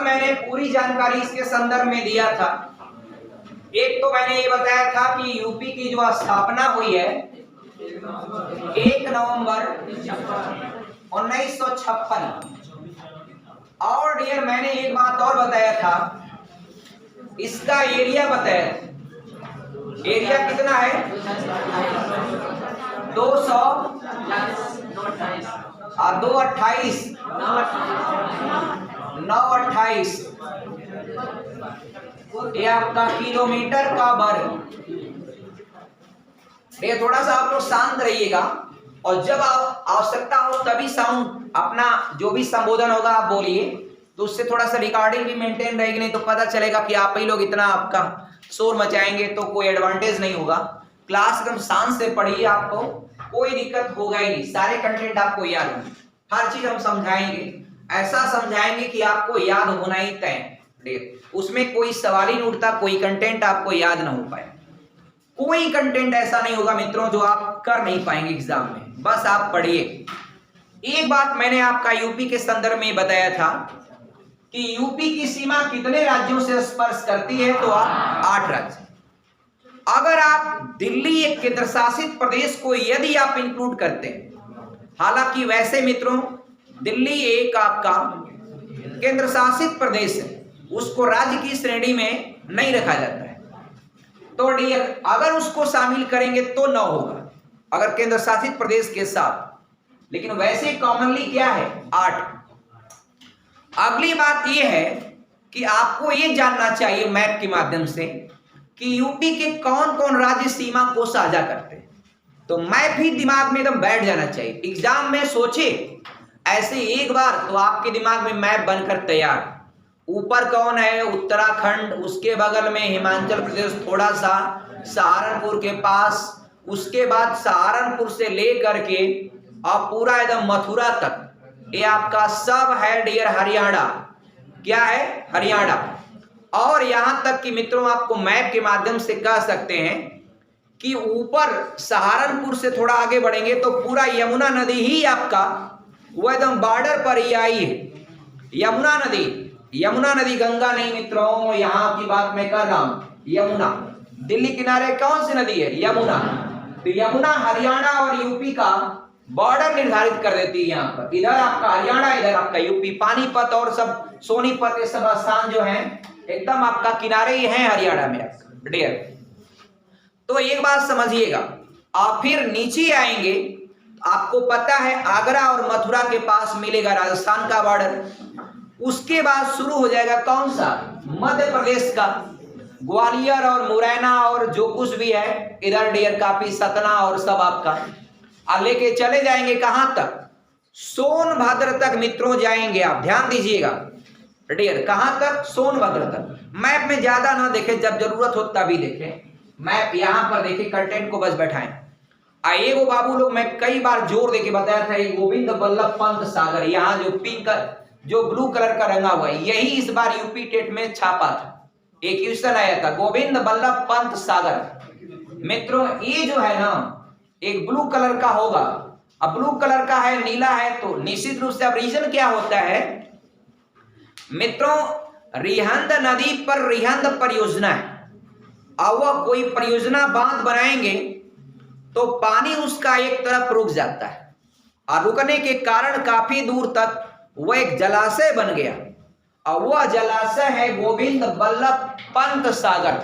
कल मैंने पूरी जानकारी इसके संदर्भ में दिया था। एक तो मैंने ये बताया था कि यूपी की जो स्थापना हुई है 1 नवंबर 1956। और डियर मैंने एक बात और बताया था, इसका एरिया बताया। एरिया कितना है? 228 ये आपका किलोमीटर का वर्ग। ये थोड़ा सा आप लोग शांत रहिएगा और जब आप आवश्यकता हो तभी साउंड अपना जो भी संबोधन होगा आप बोलिए, तो उससे थोड़ा सा रिकॉर्डिंग भी मेंटेन रहेगी, नहीं तो पता चलेगा कि आप ही लोग इतना आपका शोर मचाएंगे तो कोई एडवांटेज नहीं होगा। क्लास एकदम शांत से पढ़िए, आपको कोई दिक्कत होगा ही नहीं, सारे कंटेंट आपको याद होंगे, हर चीज हम समझाएंगे, ऐसा समझाएंगे कि आपको याद होना ही तय। उसमें कोई सवाल ही नहीं उठता, कोई कंटेंट आपको याद ना हो पाए। कोई कंटेंट ऐसा नहीं होगा मित्रों जो आप कर नहीं पाएंगे एग्जाम में, बस आप पढ़िए। एक बात मैंने आपका यूपी के संदर्भ में बताया था कि यूपी की सीमा कितने राज्यों से स्पर्श करती है, तो आप 8 राज्य। अगर आप दिल्ली एक केंद्र शासित प्रदेश को यदि आप इंक्लूड करते हैं, हालांकि वैसे मित्रों दिल्ली एक आपका केंद्र शासित प्रदेश है, उसको राज्य की श्रेणी में नहीं रखा जाता है, तो डियर अगर उसको शामिल करेंगे तो 9 होगा अगर केंद्र शासित प्रदेश के साथ, लेकिन वैसे कॉमनली क्या है 8। अगली बात यह है कि आपको यह जानना चाहिए मैप के माध्यम से कि यूपी के कौन कौन राज्य सीमा को साझा करते हैं, तो मैप ही दिमाग में एकदम बैठ जाना चाहिए। एग्जाम में सोचे ऐसे एक बार तो आपके दिमाग में मैप बनकर तैयार। ऊपर कौन है? उत्तराखंड, उसके बगल में हिमाचल प्रदेश, थोड़ा सा सहारनपुर के पास, उसके बाद सहारनपुर से लेकर के और पूरा एकदम मथुरा तक ये आपका सब है डियर हरियाणा। क्या है? हरियाणा। और यहां तक कि मित्रों आपको मैप के माध्यम से कह सकते हैं कि ऊपर सहारनपुर से थोड़ा आगे बढ़ेंगे तो पूरा यमुना नदी ही आपका वो एकदम बॉर्डर पर ही आई है। यमुना नदी गंगा नहीं मित्रों, यहां की बात मैं कर रहा हूं। यमुना दिल्ली किनारे कौन सी नदी है? यमुना। तो यमुना हरियाणा और यूपी का बॉर्डर निर्धारित कर देती है। यहाँ पर इधर आपका हरियाणा, इधर आपका यूपी। पानीपत और सब सोनीपत ये सब स्थान जो हैं एकदम आपका किनारे ही हैं हरियाणा में डियर। तो एक बात समझिएगा, आप फिर नीचे आएंगे, आपको पता है आगरा और मथुरा के पास मिलेगा राजस्थान का बॉर्डर। उसके बाद शुरू हो जाएगा कौन सा? मध्य प्रदेश का ग्वालियर और मुरैना और जो कुछ भी है इधर डियर काफी सतना और सब आपका लेके चले जाएंगे कहां तक? सोनभद्र तक मित्रों जाएंगे। आप ध्यान दीजिएगा डियर, कहां तक? सोनभद्र तक। मैप में ज्यादा ना देखें, जब जरूरत हो तभी देखें। मैप यहां पर देखें, कंटेंट को बस बैठाएं। वो बाबू लोग मैं कई बार जोर देके बताया था, गोविंद बल्लभ पंत सागर, यहाँ जो पिंक जो ब्लू कलर का रंगा हुआ है, यही इस बार यूपी टेट में छापा था, एक क्वेश्चन आया था, गोविंद बल्लभ पंत सागर। मित्रों ये जो है ना एक ब्लू कलर का होगा, अब ब्लू कलर का है, नीला है, तो निश्चित रूप से अब रीजन क्या होता है मित्रों? रिहंद नदी पर रिहंद परियोजना है। अब वह कोई परियोजना बांध बनाएंगे तो पानी उसका एक तरफ रुक जाता है, और रुकने के कारण काफी दूर तक वह एक जलाशय बन गया, और वह जलाशय है गोविंद बल्लभ पंत सागर।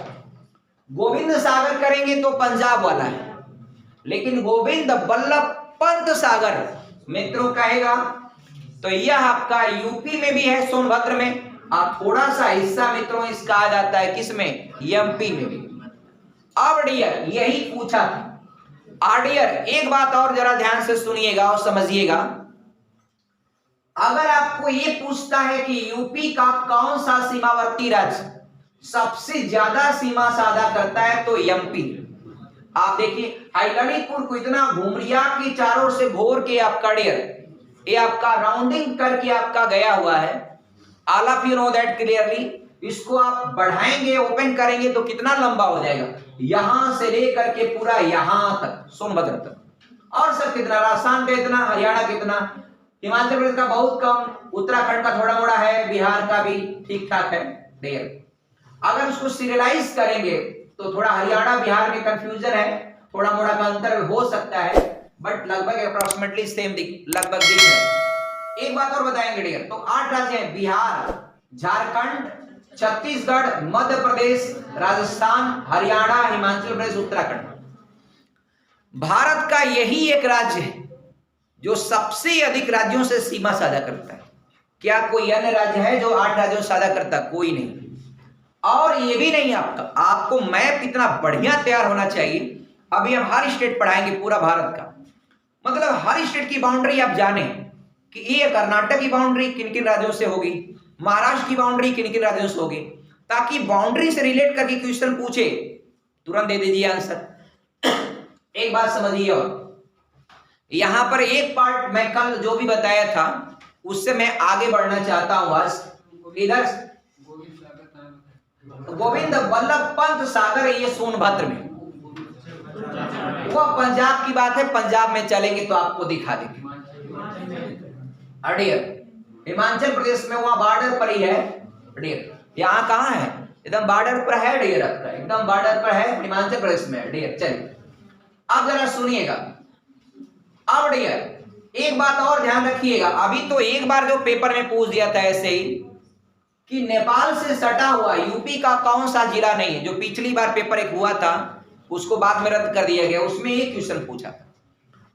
गोविंद सागर करेंगे तो पंजाब वाला है, लेकिन गोविंद बल्लभ पंत सागर मित्रों कहेगा तो यह आपका यूपी में भी है, सोनभद्र में, और थोड़ा सा हिस्सा मित्रों इसका आ जाता है किसमें? एमपी में भी। अब डियर यही पूछा था। डियर एक बात और जरा ध्यान से सुनिएगा और समझिएगा, अगर आपको ये पूछता है कि यूपी का कौन सा सीमावर्ती राज्य सबसे ज्यादा सीमा साझा करता है, तो एमपी। आप देखिए ललितपुर को इतना घुमरिया की चारों से घोर के आपका डियर ये आपका राउंडिंग करके आपका गया हुआ है। All of you know that clearly. इसको आप बढ़ाएंगे, ओपन करेंगे तो कितना लंबा हो जाएगा, यहां से लेकर के पूरा यहां तक सोनभद्र तक। और सर कितना? राजस्थान पे इतना, हरियाणा कितना, हिमाचल प्रदेश का बहुत कम, उत्तराखंड का थोड़ा मोड़ा है, बिहार का भी ठीक ठाक है डियर। अगर उसको सीरियलाइज करेंगे तो थोड़ा हरियाणा बिहार में कंफ्यूजन है, थोड़ा मोड़ा का अंतर हो सकता है, बट लगभग अप्रोक्सीमेटली सेम लगभग दिख रहा है। एक बात और बताएंगे डियर, तो 8 राज्य हैं, बिहार, झारखंड, छत्तीसगढ़, मध्य प्रदेश, राजस्थान, हरियाणा, हिमाचल प्रदेश, उत्तराखंड। भारत का यही एक राज्य है जो सबसे अधिक राज्यों से सीमा साझा करता है। क्या कोई अन्य राज्य है जो 8 राज्यों से साझा करता? कोई नहीं। और ये भी नहीं, आपको मैप इतना बढ़िया तैयार होना चाहिए। अभी हम हर स्टेट पढ़ाएंगे, पूरा भारत का, मतलब हर स्टेट की बाउंड्री आप जाने कि ये कर्नाटक की बाउंड्री किन किन राज्यों से होगी, महाराष्ट्र की बाउंड्री किन किन राज्यों से होगी, ताकि बाउंड्री से रिलेट करके क्वेश्चन पूछे तुरंत दे दीजिए आंसर। एक बात समझिए, और यहां पर एक पार्ट मैं कल जो भी बताया था उससे मैं आगे बढ़ना चाहता हूं। आज इधर गोविंद वल्लभ पंत सागर है, ये सोनभद्र में, वो पंजाब की बात है, पंजाब में चलेंगे तो आपको दिखा देंगे। अडियर हिमाचल प्रदेश में वहां बॉर्डर पर ही है डियर। यहाँ कहाँ है? एकदम बॉर्डर पर है डियर, आपका एकदम बॉर्डर पर है, हिमाचल प्रदेश में डियर। चलिए अब जरा सुनिएगा। अब डियर एक बात और ध्यान रखिएगा, अभी तो एक बार जो पेपर में पूछ दिया था ऐसे ही कि नेपाल से सटा हुआ यूपी का कौन सा जिला नहीं है, जो पिछली बार पेपर एक हुआ था उसको बाद में रद्द कर दिया गया, उसमें एक क्वेश्चन पूछा था।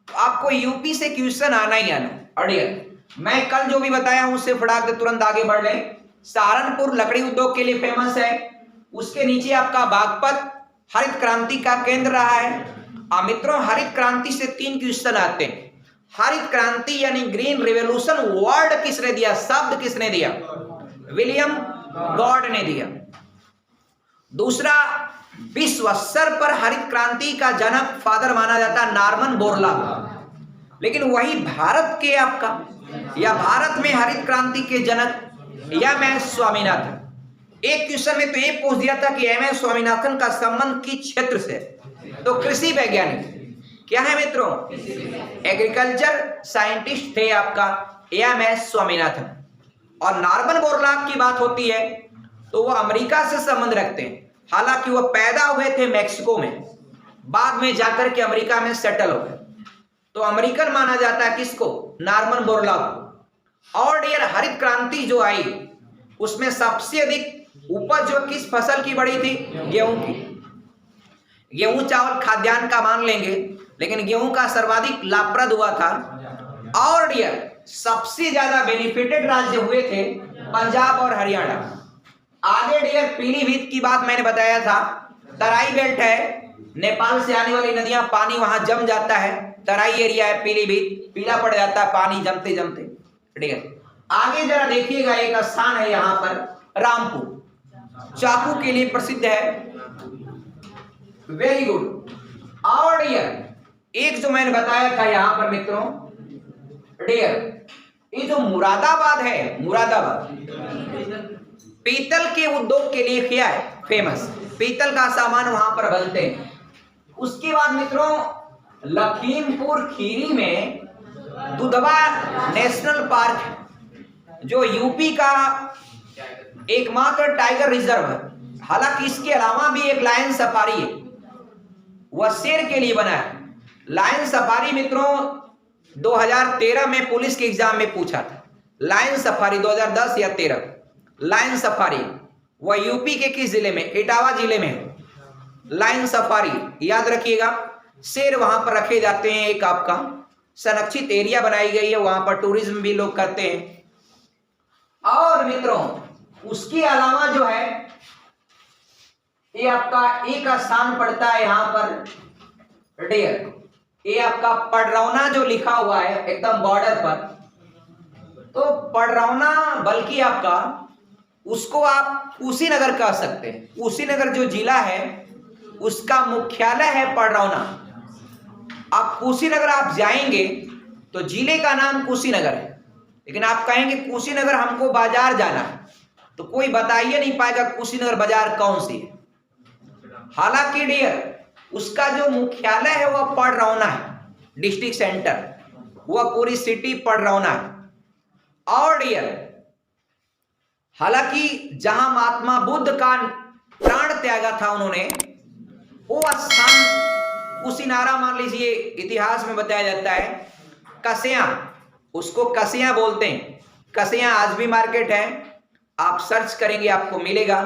तो आपको यूपी से क्वेश्चन आना ही आना। अडियर मैं कल जो भी बताया हूं उससे फटाक से तुरंत आगे बढ़ लें। सहारनपुर लकड़ी उद्योग के लिए फेमस है, उसके नीचे आपका बागपत हरित क्रांति का केंद्र रहा है। मित्रों हरित क्रांति से 3 क्वेश्चन आते हैं। हरित क्रांति यानी ग्रीन रिवॉल्यूशन वर्ड किसने दिया, शब्द किसने दिया? विलियम गॉड ने दिया। दूसरा, विश्व स्तर पर हरित क्रांति का जनक फादर माना जाता नॉर्मन बोरलॉग, लेकिन वही भारत के आपका या भारत में हरित क्रांति के जनक एम एस स्वामीनाथन। एक क्वेश्चन में तो ये पूछ दिया था कि एम एस स्वामीनाथन का संबंध किस क्षेत्र से, तो कृषि वैज्ञानिक क्या है मित्रों? एग्रीकल्चर साइंटिस्ट थे आपका एम एस स्वामीनाथन। और नॉर्मन बोरलॉग की बात होती है तो वो अमेरिका से संबंध रखते हैं, हालांकि वो पैदा हुए थे मैक्सिको में, बाद में जाकर के अमेरिका में सेटल हो गए, तो अमेरिकन माना जाता है किसको? नॉर्मन बोरलॉग को। और डियर हरित क्रांति जो आई उसमें सबसे अधिक उपज जो किस फसल की बढ़ी थी? गेहूं की। गेहूं चावल खाद्यान्न का मान लेंगे, लेकिन गेहूं का सर्वाधिक लाभप्रद हुआ था। और डियर सबसे ज्यादा बेनिफिटेड राज्य हुए थे पंजाब और हरियाणा। आगे डियर पीलीभीत की बात मैंने बताया था, तराई बेल्ट है, नेपाल से आने वाली नदियां पानी वहां जम जाता है, तराई एरिया है पीलीभीत, पीला पड़ जाता है पानी जमते जमते डियर। आगे जरा देखिएगा, एक स्थान है यहां पर रामपुर, चाकू के लिए प्रसिद्ध है। Very good. और डियर एक जो मैंने बताया था यहां पर मित्रों डियर, ये जो मुरादाबाद है, मुरादाबाद पीतल के उद्योग के लिए क्या है? फेमस, पीतल का सामान वहां पर बनते हैं। उसके बाद मित्रों लखीमपुर खीरी में दुधवा नेशनल पार्क है, जो यूपी का एकमात्र टाइगर रिजर्व है। हालांकि इसके अलावा भी एक लायन सफारी है, वह शेर के लिए बना है। लायन सफारी मित्रों 2013 में पुलिस के एग्जाम में पूछा था, लायन सफारी 2010 या 13 लायन सफारी, वह यूपी के किस जिले में? इटावा जिले में लायन सफारी, याद रखिएगा। शेर वहां पर रखे जाते हैं, एक आपका संरक्षित एरिया बनाई गई है, वहां पर टूरिज्म भी लोग करते हैं। और मित्रों उसके अलावा जो है ये आपका एक स्थान पड़ता है यहां पर डियर, ये आपका पडरौना जो लिखा हुआ है एकदम बॉर्डर पर, तो पडरौना बल्कि आपका उसको आप कुशीनगर कह सकते हैं। कुशीनगर जो जिला है उसका मुख्यालय है पडरौना। आप कुशीनगर आप जाएंगे तो जिले का नाम कुशीनगर है, लेकिन आप कहेंगे कुशीनगर हमको बाजार जाना है, तो कोई बताइए नहीं पाएगा कुशीनगर बाजार कौन सी है। हालांकि डियर उसका जो मुख्यालय है वह पडरौना है, डिस्ट्रिक्ट सेंटर, वह पूरी सिटी पडरौना है। और डियर, हालांकि जहां महात्मा बुद्ध का प्राण त्यागा था उन्होंने, वो स्थान कुशीनारा मान लीजिए, इतिहास में बताया जाता है कसिया, उसको कसिया बोलते हैं। कसिया आज भी मार्केट है, आप सर्च करेंगे आपको मिलेगा।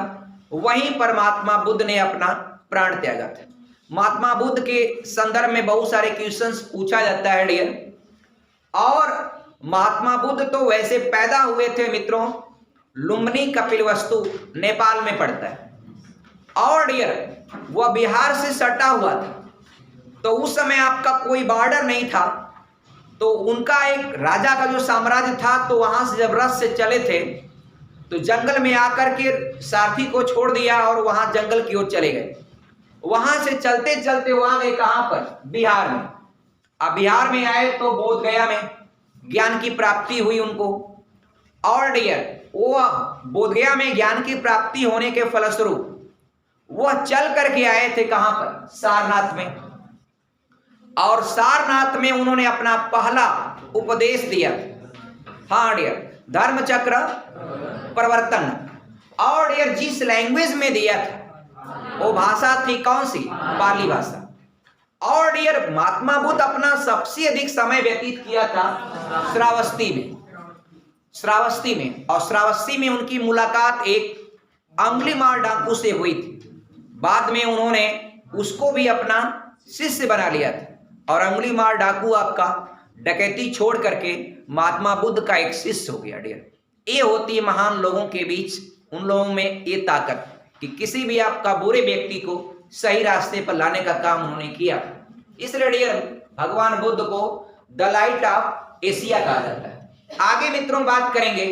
वहीं पर महात्मा बुद्ध ने अपना प्राण त्यागा था। महात्मा बुद्ध के संदर्भ में बहुत सारे क्वेश्चंस पूछा जाता है डियर। और महात्मा बुद्ध तो वैसे पैदा हुए थे मित्रों, लुम्बिनी कपिलवस्तु नेपाल में पड़ता है। और डियर वह बिहार से सटा हुआ था, तो उस समय आपका कोई बॉर्डर नहीं था, तो उनका एक राजा का जो साम्राज्य था, तो वहां से जब रथ से चले थे तो जंगल में आकर के सारथी को छोड़ दिया और वहां जंगल की ओर चले गए। वहां से चलते चलते वहां गए कहां पर, बिहार में। अब बिहार में आए तो बोध गया में ज्ञान की प्राप्ति हुई उनको। और डियर वो बोध गया में ज्ञान की प्राप्ति होने के फलस्वरूप वह चल करके आए थे कहां पर, सारनाथ में। और सारनाथ में उन्होंने अपना पहला उपदेश दिया। हाँ डियर, धर्म चक्र प्रवर्तन। और डियर जिस लैंग्वेज में दिया था वो भाषा थी कौन सी, पाली भाषा। और डियर महात्मा बुद्ध अपना सबसे अधिक समय व्यतीत किया था श्रावस्ती में। श्रावस्ती में, और श्रावस्ती में उनकी मुलाकात एक अंगुलीमाल डाकू से हुई थी। बाद में उन्होंने उसको भी अपना शिष्य बना लिया था, और अंगुलीमाल डाकू आपका डकैती छोड़ करके महात्मा बुद्ध का एक शिष्य हो गया डियर। ये होती है महान लोगों के बीच, उन लोगों में ये ताकत कि किसी भी आपका बुरे व्यक्ति को सही रास्ते पर लाने का काम उन्होंने किया। इसलिए डियर भगवान बुद्ध को द लाइट ऑफ एशिया कहा जाता है। आगे मित्रों बात करेंगे,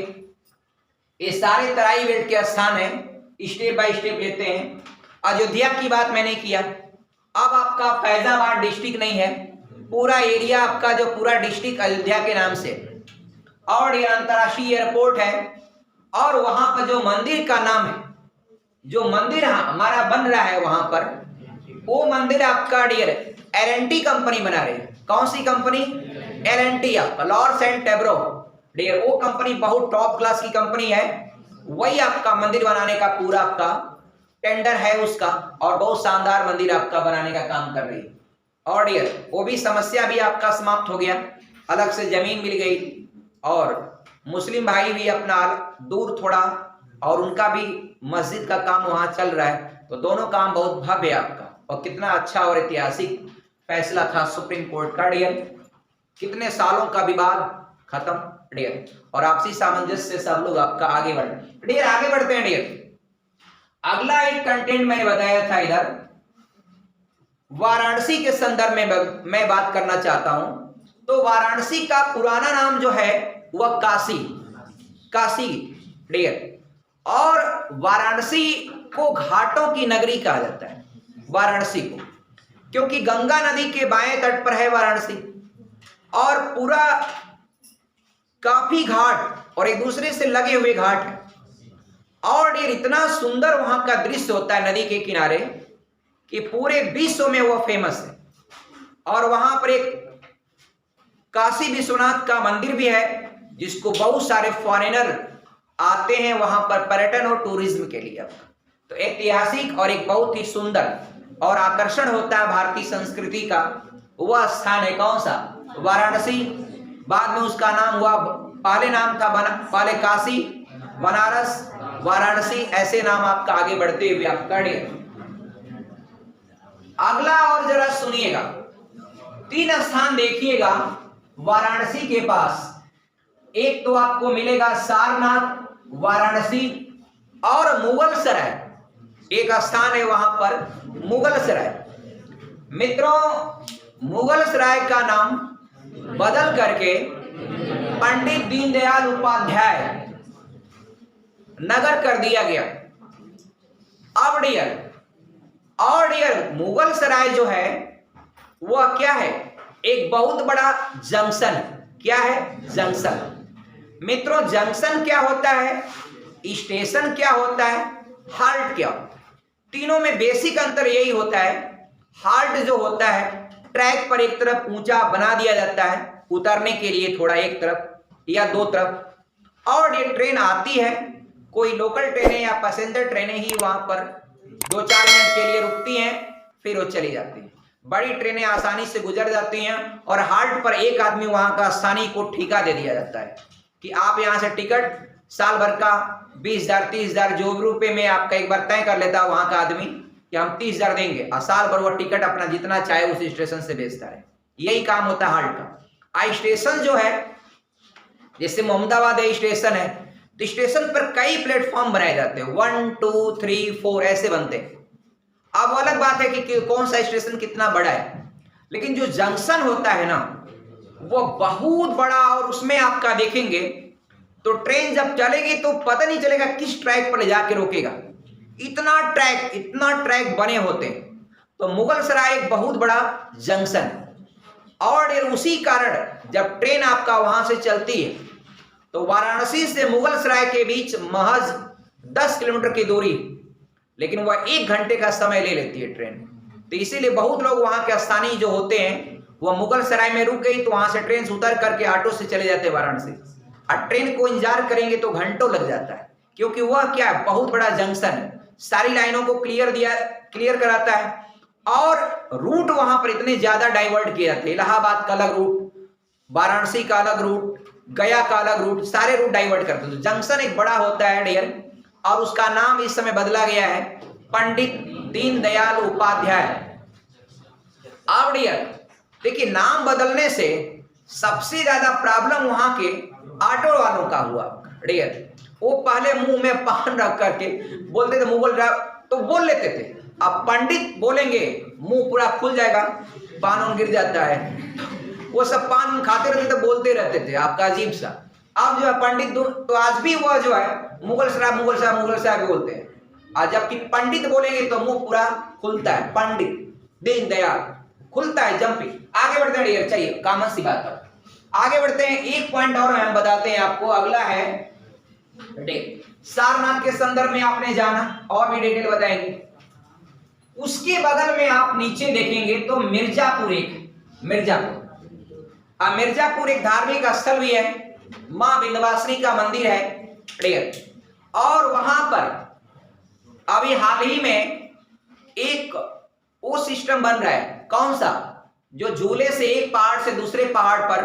ये सारे तराई बेल्ट के स्थान है, स्टेप बाय स्टेप लेते हैं। अयोध्या की बात मैंने किया, अब आपका फैजाबाद डिस्ट्रिक्ट नहीं है, पूरा एरिया आपका जो पूरा डिस्ट्रिक्ट अयोध्या के नाम से। और ये अंतर्राष्ट्रीय एयरपोर्ट है, और वहां पर जो मंदिर का नाम है, जो मंदिर हमारा बन रहा है वहां पर, वो मंदिर आपका डियर L&T कंपनी बना रही है। कौन सी कंपनी, L&T आपका लॉर्ड्स एंड टेब्रो डियर, वो कंपनी बहुत टॉप क्लास की कंपनी है। वही आपका मंदिर बनाने का पूरा आपका टेंडर है उसका, और बहुत शानदार मंदिर आपका बनाने का काम कर रही है। और डियर वो भी समस्या भी आपका समाप्त हो गया, अलग से जमीन मिल गई, और मुस्लिम भाई भी अपना दूर थोड़ा, और उनका भी मस्जिद का काम वहां चल रहा है। तो दोनों काम बहुत भव्य है आपका, और कितना अच्छा और ऐतिहासिक फैसला था सुप्रीम कोर्ट का डियर। कितने सालों का विवाद खत्म डियर, और आपसी सामंजस्य से सब लोग आपका आगे बढ़े डियर। आगे बढ़ते हैं डियर। अगला एक कंटेंट मैंने बताया था इधर, वाराणसी के संदर्भ में मैं बात करना चाहता हूं। तो वाराणसी का पुराना नाम जो है वह काशी, काशी डियर। और वाराणसी को घाटों की नगरी कहा जाता है, वाराणसी को, क्योंकि गंगा नदी के बाएं तट पर है वाराणसी, और पूरा काफी घाट और एक दूसरे से लगे हुए घाट है। और ये इतना सुंदर वहां का दृश्य होता है नदी के किनारे कि पूरे विश्व में वह फेमस है। और वहां पर एक काशी विश्वनाथ का मंदिर भी है, जिसको बहुत सारे फॉरेनर आते हैं वहां पर पर्यटन और टूरिज्म के लिए। तो ऐतिहासिक और एक बहुत ही सुंदर और आकर्षण होता है भारतीय संस्कृति का वह स्थान है कौन सा, वाराणसी। बाद में उसका नाम हुआ, पहले नाम था पहले काशी, बनारस, वाराणसी, ऐसे नाम आपका आगे बढ़ते हुए आप करिए। अगला और जरा सुनिएगा, 3 स्थान देखिएगा वाराणसी के पास। एक तो आपको मिलेगा सारनाथ, वाराणसी और मुगल सराय, एक स्थान है वहां पर मुगल सराय। मित्रों मुगल सराय का नाम बदल करके पंडित दीनदयाल उपाध्याय नगर कर दिया गया। अब डियर मुगल सराय जो है वह क्या है, एक बहुत बड़ा जंक्शन। क्या है, जंक्शन। मित्रों जंक्शन क्या होता है, स्टेशन क्या होता है, हाल्ट क्या होता है, तीनों में बेसिक अंतर यही होता है। हाल्ट जो होता है ट्रैक पर एक तरफ ऊंचा बना दिया जाता है उतरने के लिए, थोड़ा एक तरफ या 2 तरफ, और ये ट्रेन आती है, कोई लोकल ट्रेनें या पैसेंजर ट्रेनें ही वहां पर 2-4 मिनट के लिए रुकती हैं, फिर वो चली जाती हैं। बड़ी ट्रेनें आसानी से गुजर जाती हैं और हाल्ट पर एक आदमी वहां का स्थानीय को ठेका दे दिया जाता है कि आप यहाँ से टिकट साल भर का 20,000 30,000 जो भी रुपए में आपका एक बार तय कर लेता है वहां का आदमी कि हम 30,000 देंगे और साल भर वो टिकट अपना जितना चाहे उस स्टेशन से बेचता है। यही काम होता है हाल्ट का। स्टेशन जो है, जैसे मोहम्मदाबाद स्टेशन है, तो स्टेशन पर कई प्लेटफॉर्म बनाए जाते हैं, 1 2 3 4 ऐसे बनते हैं। अब अलग बात है कि कौन सा स्टेशन कितना बड़ा है, लेकिन जो जंक्शन होता है ना वो बहुत बड़ा, और उसमें आपका देखेंगे तो ट्रेन जब चलेगी तो पता नहीं चलेगा किस ट्रैक पर ले जाके रोकेगा, इतना ट्रैक बने होते हैं। तो मुगल सराय एक बहुत बड़ा जंक्शन, और उसी कारण जब ट्रेन आपका वहां से चलती है तो वाराणसी से मुगल सराय के बीच महज 10 किलोमीटर की दूरी, लेकिन वह 1 घंटे का समय ले लेती है ट्रेन। तो इसीलिए बहुत लोग वहां के स्थानीय जो होते हैं वह मुगल सराय में रुक गई तो वहां से ट्रेन से उतर करके ऑटो से चले जाते हैं वाराणसी, और ट्रेन को इंतजार करेंगे तो घंटों लग जाता है, क्योंकि वह क्या है, बहुत बड़ा जंक्शन है, सारी लाइनों को क्लियर कराता है, और रूट वहां पर इतने ज्यादा डाइवर्ट किए जाते हैं। इलाहाबाद का अलग रूट, वाराणसी का अलग रूट, गया का अलग रूट, सारे रूट डाइवर्ट करते हैं। तो जंक्शन एक बड़ा होता है डियर, और उसका नाम इस समय बदला गया है पंडित दीनदयाल उपाध्याय। अब डियर देखिए, नाम बदलने से सबसे ज्यादा प्रॉब्लम वहां के ऑटो वालों का हुआ डियर। वो पहले मुंह में पान रख करके बोलते थे मुगल तो बोल लेते थे, अब पंडित बोलेंगे मुंह पूरा खुल जाएगा, पान गिर जाता है, वो सब पान खाते रहते थे, बोलते रहते थे, आपका अजीब सा। अब जो है पंडित तो आज भी वो जो है मुगल साहब बोलते हैं, और जबकि पंडित बोलेंगे तो मुंह पूरा खुलता है, पंडित दीनदयाल खुलता है, जंपिंग। आगे बढ़ते हैं डियर, चाहिए कॉमन सी बात पर आगे बढ़ते हैं। एक पॉइंट और हम बताते हैं आपको, अगला है सारनाथ के संदर्भ में आपने जाना, और भी डिटेल बताएंगे। उसके बगल में आप नीचे देखेंगे तो मिर्जापुर एक धार्मिक स्थल भी है, मां विंध्यवासिनी का मंदिर है डियर। और वहां पर अभी हाल ही में एक वो सिस्टम बन रहा है, कौन सा, जो झूले से एक पहाड़ से दूसरे पहाड़ पर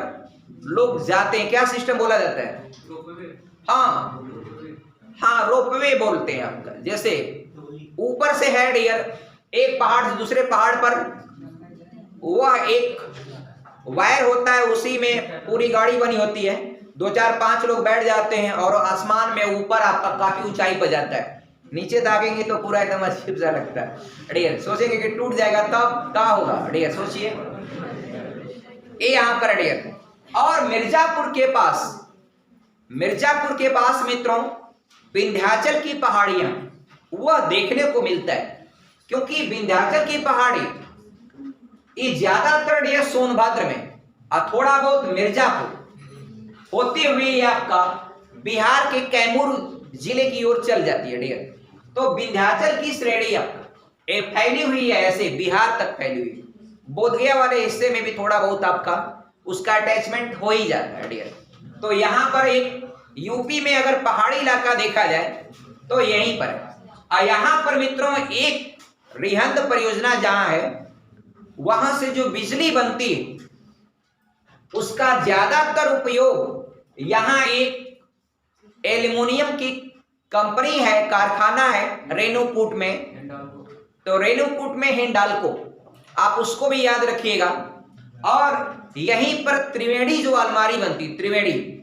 लोग जाते हैं, क्या सिस्टम बोला जाता है, हाँ रोपवे बोलते हैं आपका। जैसे ऊपर से है डियर, एक पहाड़ से दूसरे पहाड़ पर वह एक वायर होता है, उसी में पूरी गाड़ी बनी होती है, 2 4 5 लोग बैठ जाते हैं, और आसमान में ऊपर आपका काफी ऊंचाई पर जाता है, नीचे दागेंगे तो पूरा एकदम अजीब सा लगता है डियर। सोचेंगे कि टूट जाएगा तब क्या होगा डियर, सोचिए। ये यहाँ पर डियर। और मिर्जापुर के पास मित्रों विंध्याचल की पहाड़ियां वह देखने को मिलता है, क्योंकि विंध्याचल की पहाड़ी ये ज्यादातर डियर सोनभद्र में और थोड़ा बहुत मिर्जापुर होते हुए आपका बिहार के कैमूर जिले की ओर चल जाती है डियर। तो विंध्याचल की श्रेणी आपका फैली हुई है, ऐसे बिहार तक फैली हुई, बोधगया वाले हिस्से में भी थोड़ा बहुत आपका उसका अटैचमेंट हो ही जाता है डियर। तो यहाँ पर एक यूपी में अगर पहाड़ी इलाका देखा जाए तो यहीं पर है, और यहाँ पर मित्रों एक रिहंद परियोजना जहां है, वहां से जो बिजली बनती है उसका ज्यादातर उपयोग यहाँ एक एल्युमिनियम की कंपनी है, कारखाना है रेणुकूट में, तो रेणुकूट में हिंडाल्को, आप उसको भी याद रखिएगा। और यहीं पर त्रिवेणी जो अलमारी बनती, त्रिवेणी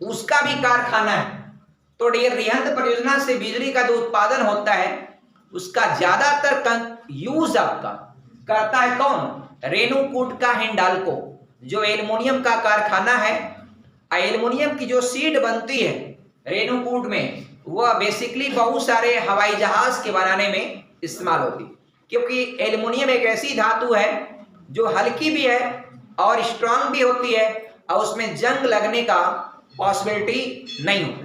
उसका भी कारखाना है। तो डियर रिहंद परियोजना से बिजली का जो उत्पादन होता है उसका ज्यादातर यूज आपका करता है कौन, रेणुकूट का हिंडाल्को, जो एल्युमिनियम का कारखाना है। एल्युमिनियम की जो सीड बनती है रेणुकूट में, वह बेसिकली बहुत सारे हवाई जहाज के बनाने में इस्तेमाल होती है, क्योंकि एल्युमिनियम एक ऐसी धातु है जो हल्की भी है और स्ट्रांग भी होती है, और उसमें जंग लगने का पॉसिबिलिटी नहीं होता।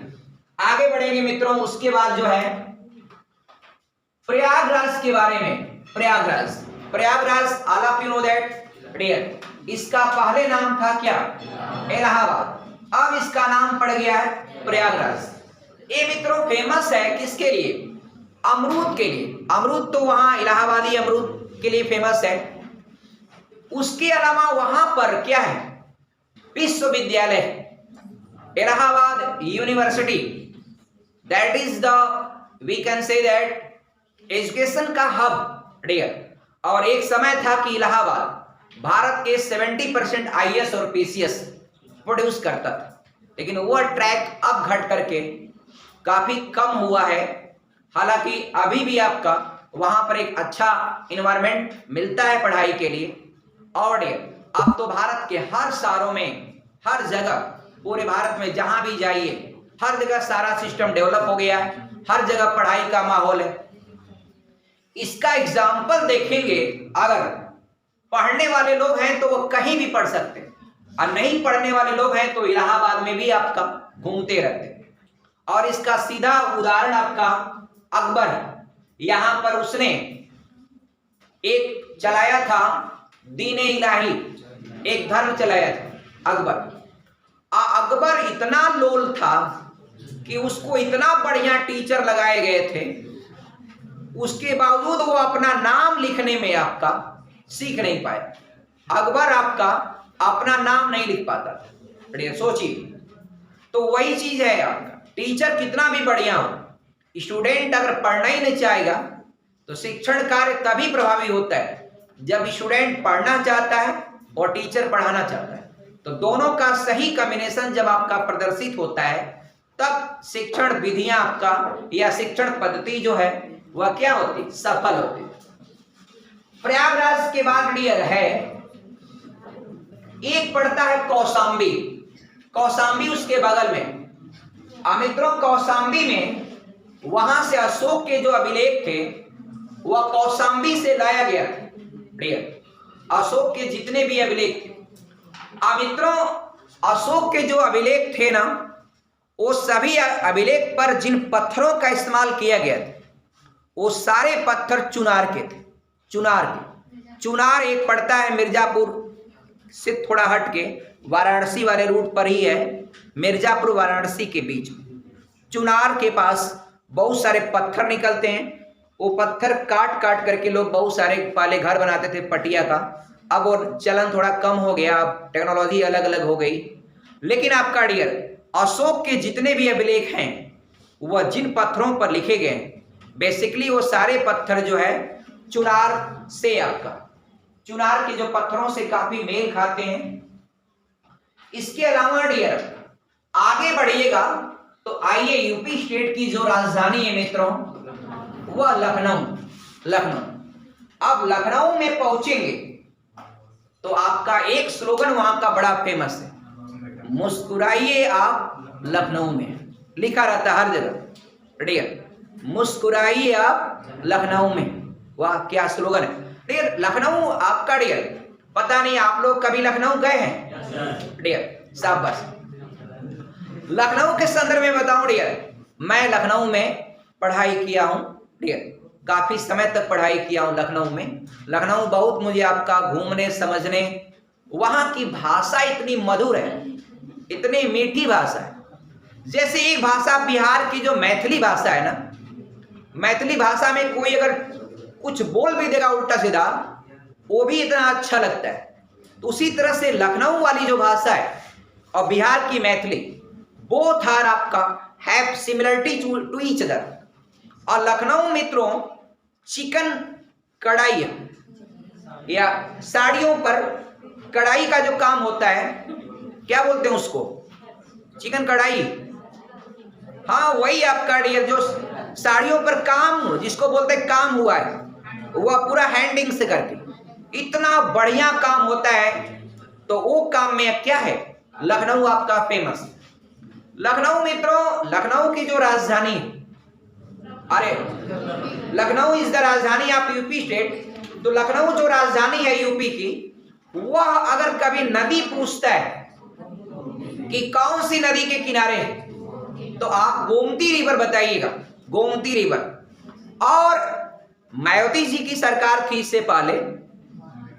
आगे बढ़ेंगे मित्रों, उसके बाद जो है प्रयागराज के बारे में। Prayagraj all of you know that dear, इसका पहले नाम था क्या, इलाहाबाद, अब इसका नाम पड़ गया है प्रयागराज। ये मित्रों फेमस है किसके लिए? अमरूद के लिए। अमरूद तो वहां इलाहाबादी अमरूद के लिए फेमस है। उसके अलावा वहां पर क्या है? विश्वविद्यालय, Allahabad university, that is the we can say that education का हब डियर। और एक समय था कि इलाहाबाद भारत के 70% आईएएस और पीसीएस प्रोड्यूस करता था, लेकिन वो ट्रैक अब घट करके काफी कम हुआ है। हालांकि अभी भी आपका वहां पर एक अच्छा इन्वायरमेंट मिलता है पढ़ाई के लिए। और अब तो भारत के हर शहरों में, हर जगह, पूरे भारत में जहां भी जाइए हर जगह सारा सिस्टम डेवलप हो गया है, हर जगह पढ़ाई का माहौल है। इसका एग्जाम्पल देखेंगे, अगर पढ़ने वाले लोग हैं तो वो कहीं भी पढ़ सकते हैं, और नहीं पढ़ने वाले लोग हैं तो इलाहाबाद में भी आपका घूमते रहते हैं। और इसका सीधा उदाहरण आपका अकबर है। यहां पर उसने एक चलाया था दीन इलाही, एक धर्म चलाया था अकबर। अकबर इतना लोल था कि उसको इतना बढ़िया टीचर लगाए गए थे, उसके बावजूद वो अपना नाम लिखने में आपका सीख नहीं पाए। अकबर आपका अपना नाम नहीं लिख पाता था। बढ़िया सोचिए, तो वही चीज है आपका, टीचर कितना भी बढ़िया हो, स्टूडेंट अगर पढ़ना ही नहीं चाहेगा तो शिक्षण कार्य तभी प्रभावी होता है जब स्टूडेंट पढ़ना चाहता है और टीचर पढ़ाना चाहता है। तो दोनों का सही कॉम्बिनेशन जब आपका प्रदर्शित होता है, तब शिक्षण विधियां आपका या शिक्षण पद्धति जो है वह क्या होती? सफल होती। प्रयागराज के बाद डियर है, एक पड़ता है कौशाम्बी। कौशाम्बी उसके बगल में। मित्रों कौशाम्बी में वहां से अशोक के जो अभिलेख थे वह कौशाम्बी से लाया गया डियर। अशोक के जितने भी अभिलेख थे, मित्रों अशोक के जो अभिलेख थे ना, वो सभी अभिलेख पर जिन पत्थरों का इस्तेमाल किया गया था वो सारे पत्थर चुनार के थे। चुनार के, चुनार एक पड़ता है मिर्जापुर से थोड़ा हट के, वाराणसी वाले रूट पर ही है, मिर्जापुर वाराणसी के बीच में। चुनार के पास बहुत सारे पत्थर निकलते हैं। वो पत्थर काट काट करके लोग बहुत सारे पहले घर बनाते थे पटिया का। अब वो चलन थोड़ा कम हो गया, अब टेक्नोलॉजी अलग अलग हो गई। लेकिन आपका डियर अशोक के जितने भी अभिलेख हैं वह जिन पत्थरों पर लिखे गए हैं, बेसिकली वो सारे पत्थर जो है चुनार से, आपका चुनार के जो पत्थरों से काफी मेल खाते हैं। इसके अलावा डियर आगे बढ़िएगा तो आइए यूपी स्टेट की जो राजधानी है मित्रों वह लखनऊ। लखनऊ, अब लखनऊ में पहुंचेंगे तो आपका एक स्लोगन वहां का बड़ा फेमस है, मुस्कुराइए आप लखनऊ में। लिखा रहता है हर जगह डियर, मुस्कुराइए आप लखनऊ में। वाह क्या स्लोगन है डियर। लखनऊ आपका डियर, पता नहीं आप लोग कभी लखनऊ गए हैं डियर? शाबाश। लखनऊ के संदर्भ में बताऊं डियर, मैं लखनऊ में पढ़ाई किया हूं डियर, काफी समय तक पढ़ाई किया हूं लखनऊ में। लखनऊ बहुत मुझे आपका घूमने समझने, वहां की भाषा इतनी मधुर है, इतनी मीठी भाषा है। जैसे एक भाषा बिहार की जो मैथिली भाषा है ना, मैथिली भाषा में कोई अगर कुछ बोल भी देगा उल्टा सीधा वो भी इतना अच्छा लगता है। तो उसी तरह से लखनऊ वाली जो भाषा है और बिहार की मैथिली, बोथ आर आपका have similarity to each other. और लखनऊ मित्रों चिकन कढ़ाई या साड़ियों पर कढ़ाई का जो काम होता है, क्या बोलते हैं उसको? चिकन कढ़ाई। हाँ वही आपका डियर, जो साड़ियों पर काम जिसको बोलते हैं काम हुआ है, वह पूरा हैंडिंग से करके इतना बढ़िया काम होता है। तो वो काम में क्या है, लखनऊ आपका फेमस। लखनऊ मित्रों, लखनऊ की जो राजधानी, अरे लखनऊ इज द राजधानी ऑफ यूपी स्टेट। तो लखनऊ जो राजधानी है यूपी की, वह अगर कभी नदी पूछता है कि कौन सी नदी के किनारे है, तो आप गोमती रिवर बताइएगा, गोमती रिवर। और मायावती जी की सरकार थी इससे पहले,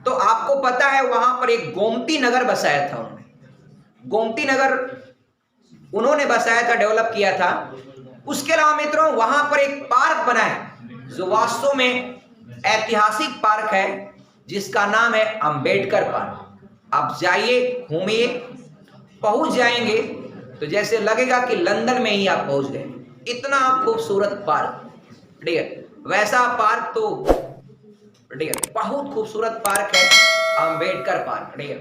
तो आपको पता है वहां पर एक गोमती नगर बसाया था उन्होंने। गोमती नगर उन्होंने बसाया था, डेवलप किया था। उसके अलावा मित्रों वहां पर एक पार्क बना है जो वास्तव में ऐतिहासिक पार्क है, जिसका नाम है अंबेडकर पार्क। आप जाइए, घूमिए, पहुंच जाएंगे तो जैसे लगेगा कि लंदन में ही आप पहुंच गए। इतना खूबसूरत पार्क, ठीक है। वैसा पार्क तो ठीक है, बहुत खूबसूरत पार्क है अंबेडकर पार्क, ठीक है।